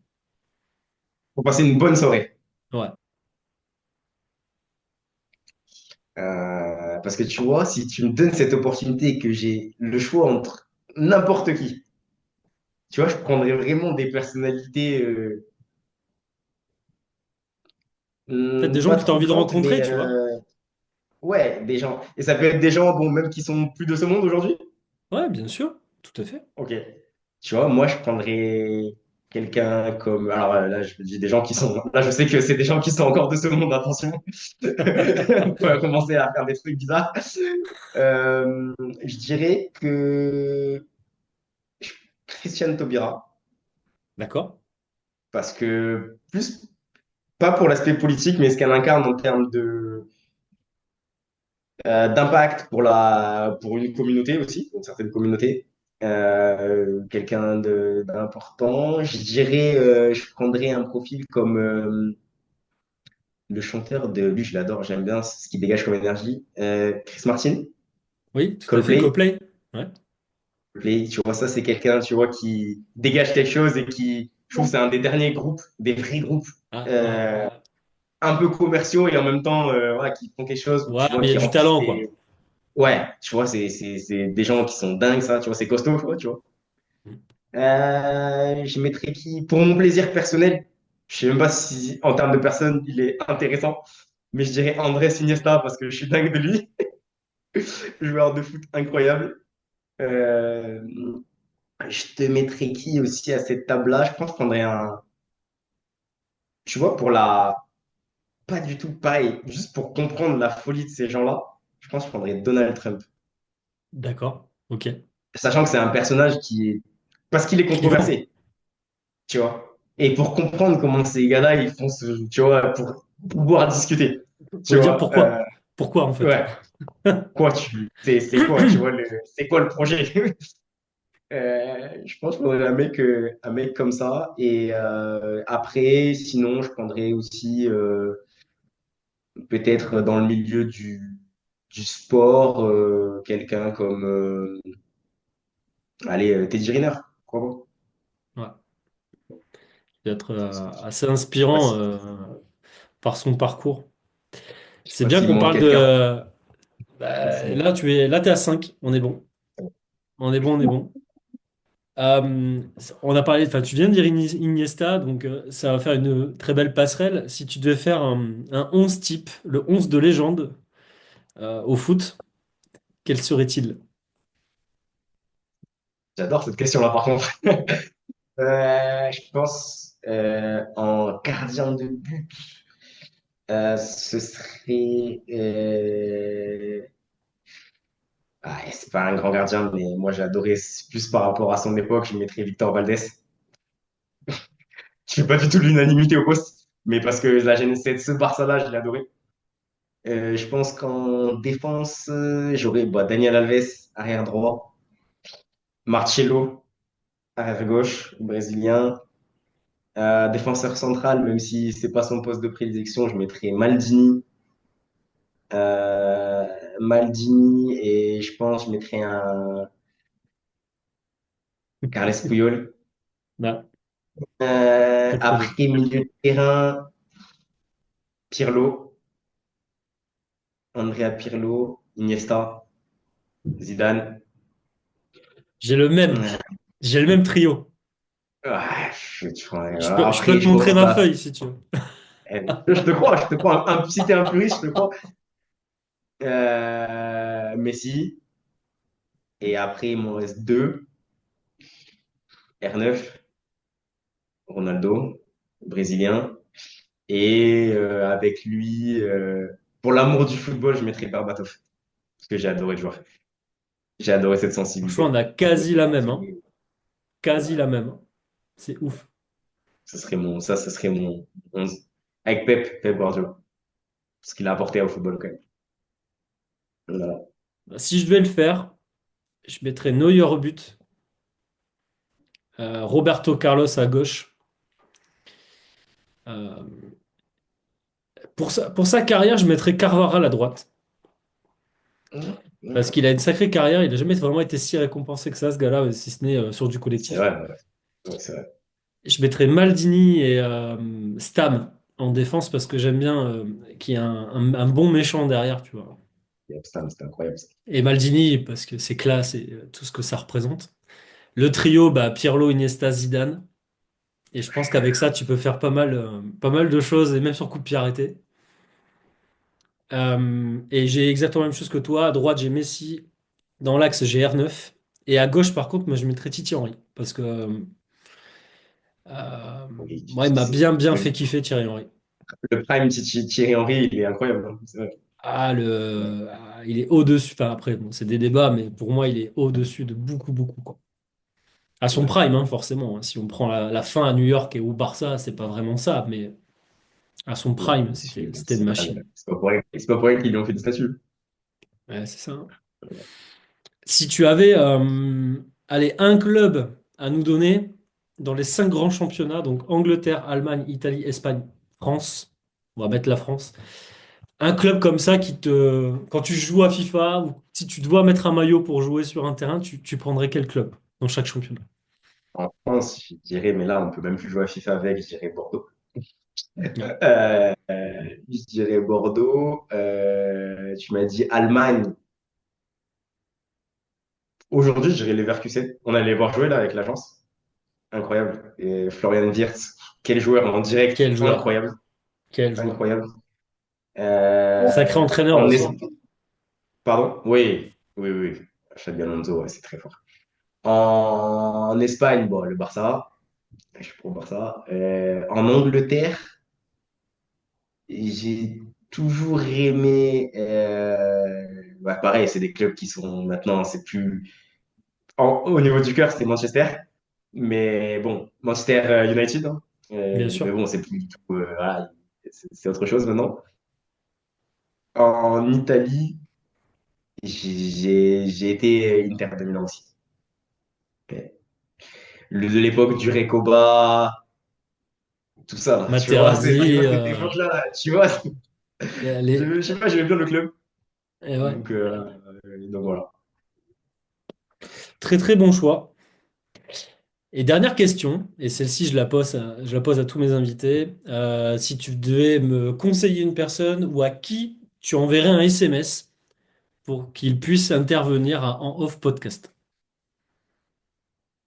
Pour passer une bonne soirée. Ouais, Parce que tu vois, si tu me donnes cette opportunité et que j'ai le choix entre n'importe qui, tu vois, je prendrais vraiment des personnalités peut-être des gens pas que tu as envie de troublantes, rencontrer, mais tu vois? ouais, des gens. Et ça peut être des gens, bon, même qui sont plus de ce monde aujourd'hui. Ouais, bien sûr, tout à fait. Ok. Tu vois, moi, je prendrais quelqu'un comme. Alors là, je dis des gens qui sont. Là, je sais que c'est des gens qui sont encore de ce monde, attention. On peut commencer à faire des trucs bizarres. Je dirais que Christiane Taubira, D'accord. parce que plus, pas pour l'aspect politique, mais ce qu'elle incarne en termes d'impact pour une communauté aussi, une certaine communauté. Quelqu'un d'important. Je dirais, je prendrais un profil comme le chanteur de lui, je l'adore, j'aime bien ce qu'il dégage comme énergie. Chris Martin, Oui, tout à fait. Coldplay. Coplay. Ouais. Coldplay, tu vois, ça, c'est quelqu'un, tu vois, qui dégage quelque chose et qui, je trouve, c'est un des derniers groupes, des vrais groupes, Ah, euh, un peu commerciaux et en même temps, voilà, qui font quelque chose où ouais, tu vois, mais il y a qui du remplissent talent, quoi. des. Ouais, tu vois, c'est des gens qui sont dingues, ça, tu vois, c'est costaud, quoi, tu vois. Je mettrais qui? Pour mon plaisir personnel, je sais même pas si, en termes de personne, il est intéressant, mais je dirais Andrés Iniesta parce que je suis dingue de lui. Joueur de foot incroyable. Euh, je te mettrais qui aussi à cette table-là? Je pense que je prendrais un. Tu vois, pas du tout pareil, juste pour comprendre la folie de ces gens-là, je pense que je prendrais Donald Trump. D'accord. Ok. Sachant que c'est un personnage qui est. Parce qu'il est Qui vend. controversé, tu vois. Et pour comprendre comment ces gars-là, ils font ce. Tu vois, pouvoir discuter. Tu Ouais, dire vois, pourquoi? Pourquoi en fait? ouais. C'est quoi, tu vois, c'est quoi le projet? Je pense que je prendrais un mec comme ça. Et après, sinon, je prendrais aussi peut-être dans le milieu du sport, quelqu'un comme allez, Teddy Riner. Pourquoi Ouais. D'être assez pas? inspirant par son parcours. Je sais C'est pas bien s'il qu'on manque parle quelqu'un. de. Là, t'es à 5. On est bon. On est bon, on est bon. Euh, on a parlé, enfin, tu viens de dire Iniesta, donc ça va faire une très belle passerelle. Si tu devais faire un 11 type, le 11 de légende au foot, quel serait-il? J'adore cette question-là, par contre. Je pense en gardien de but, ce serait. C'est pas un grand gardien, mais moi j'ai adoré plus par rapport à son époque. Je mettrais Victor Valdés. Je fais pas du tout l'unanimité au poste, mais parce que la Genèse ce Barça-là, je l'ai adoré. Je pense qu'en défense, j'aurais Daniel Alves, arrière droit, Marcelo, arrière gauche, brésilien. Défenseur central, même si c'est pas son poste de prédilection, je mettrais Maldini. Euh, Maldini et je pense je mettrais un Carles Puyol. Là, pas trop bon. Après, milieu de terrain, Pirlo, Andrea Pirlo, Iniesta, Zidane. J'ai le même. Euh, J'ai le même trio. Je peux Après, te je montrer pense, ma feuille si tu veux. je te crois, si t'es un puriste, je te crois. Messi, et après, il m'en reste deux. R9, Ronaldo, brésilien. Et avec lui, pour l'amour du football, je mettrais Berbatov. Parce que j'ai adoré le joueur. J'ai adoré cette Franchement, on sensibilité. a Un côté quasi la même, hein. entier. Quasi Ouais. la même. C'est ouf. Ce serait mon 11. Avec Pep Guardiola. Ce qu'il a apporté au football, quand même. Voilà. Si je devais le faire, je mettrais Neuer au but, Roberto Carlos à gauche. Euh, pour sa carrière, je mettrais Carvajal à droite. Parce qu'il a une sacrée carrière, il n'a jamais vraiment été si récompensé que ça, ce gars-là, si ce n'est sur du C'est collectif. vrai, ouais. Ouais, c'est vrai. Je mettrais Maldini et Stam en défense parce que j'aime bien qu'il y ait un bon méchant derrière, tu vois. C'était incroyable, ça. Et Maldini parce que c'est classe et tout ce que ça représente. Le trio, bah, Pirlo, Iniesta, Zidane. Et je pense qu'avec ça, tu peux faire pas mal de choses, et même sur coup de pied arrêté. Et j'ai exactement la même chose que toi. À droite, j'ai Messi. Dans l'axe, j'ai R9. Et à gauche, par contre, moi, je mettrais Titi Henry. Parce que Oui, moi, il m'a bien le, fait kiffer, Thierry Henry. le prime Thierry Henry, il est incroyable, hein. C'est vrai. Il est au-dessus. Enfin, après, bon, c'est des débats, mais pour moi, il est au-dessus de beaucoup, quoi. À son Ouais. prime, hein, forcément, hein. Si on prend la fin à New York et au Barça, c'est pas vraiment ça. Mais à son Non, prime, bien sûr, c'était une machine. c'est pas pour rien qu'ils lui ont fait des statues. Ouais, c'est ça, hein. Si tu avais allez, un club à nous donner dans les 5 grands championnats, donc Angleterre, Allemagne, Italie, Espagne, France, on va mettre la France, un club comme ça quand tu joues à FIFA ou si tu dois mettre un maillot pour jouer sur un terrain, tu prendrais quel club dans chaque championnat? En France, je dirais, mais là, on peut même plus jouer à FIFA avec, je dirais Bordeaux. Ouais. Je dirais Bordeaux. Tu m'as dit Allemagne. Aujourd'hui, je dirais Leverkusen. On allait les voir jouer là avec l'agence. Incroyable. Et Florian Wirtz, quel joueur en direct. Quel joueur? Incroyable. Quel joueur? Incroyable. Sacré entraîneur En aussi, hein. Espagne. Pardon? Oui, oui, oui. Xabi Alonso, ouais, c'est très fort. En Espagne, bon, le Barça. Je suis pour le Barça. En Angleterre, j'ai toujours aimé. Pareil, c'est des clubs qui sont maintenant, c'est plus. Au niveau du cœur, c'est Manchester. Mais bon, Manchester United, hein. Bien Mais sûr. bon, c'est plus du tout. Voilà. c'est autre chose maintenant. En Italie, j'ai été Inter de Milan aussi. Ok. De l'époque du Recoba, tout ça, là, tu vois, Materazzi, cette époque-là, tu vois, les... je sais pas, j'aimais bien le club. et ouais. Donc voilà. Très très bon choix. Et dernière question, et celle-ci je la pose à tous mes invités. Si tu devais me conseiller une personne ou à qui tu enverrais un SMS pour qu'il puisse intervenir en off podcast.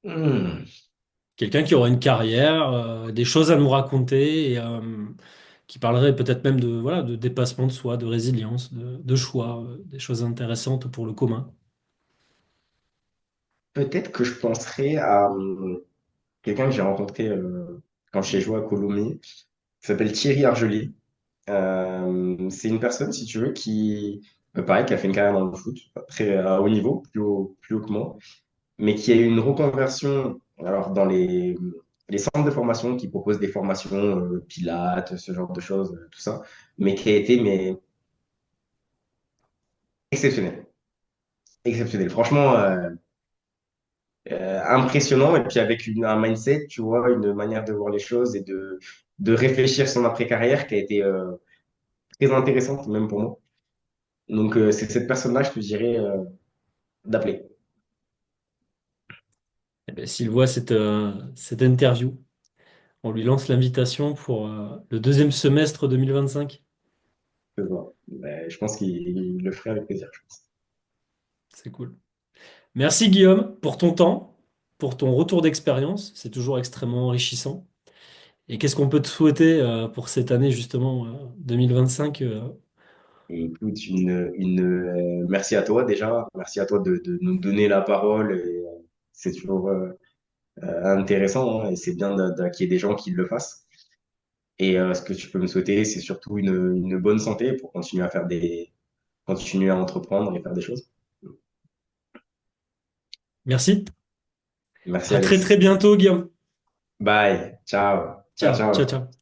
Hmm. Quelqu'un qui aura une carrière, des choses à nous raconter et qui parlerait peut-être même de, voilà, de dépassement de soi, de résilience, de choix, des choses intéressantes pour le commun. Peut-être que je penserais à quelqu'un que j'ai rencontré quand j'ai joué à Colomiers, qui s'appelle Thierry Argelier. C'est une personne, si tu veux, qui, pareil, qui a fait une carrière dans le foot, très à haut niveau, plus haut que moi, mais qui a eu une reconversion alors, dans les centres de formation qui proposent des formations pilates, ce genre de choses, tout ça, mais qui a été mais, exceptionnel. Exceptionnel. Franchement, impressionnant et puis avec un mindset, tu vois, une manière de voir les choses et de réfléchir son après-carrière qui a été très intéressante, même pour moi. Donc, c'est cette personne-là, je te dirais d'appeler. Eh ben, s'il voit cette interview, on lui lance l'invitation pour le deuxième semestre 2025. Je vois. Mais je pense qu'il le ferait avec plaisir, je pense. C'est cool. Merci Guillaume pour ton temps, pour ton retour d'expérience. C'est toujours extrêmement enrichissant. Et qu'est-ce qu'on peut te souhaiter pour cette année justement 2025 Et écoute, merci à toi déjà. Merci à toi de nous donner la parole. Et, c'est toujours intéressant hein, et c'est bien qu'il y ait des gens qui le fassent. Et ce que tu peux me souhaiter, c'est surtout une bonne santé pour continuer à entreprendre et faire des choses. Merci. Merci À très très Alex. bientôt Guillaume. Bye. Ciao. Ciao, Ciao, ciao, ciao. ciao.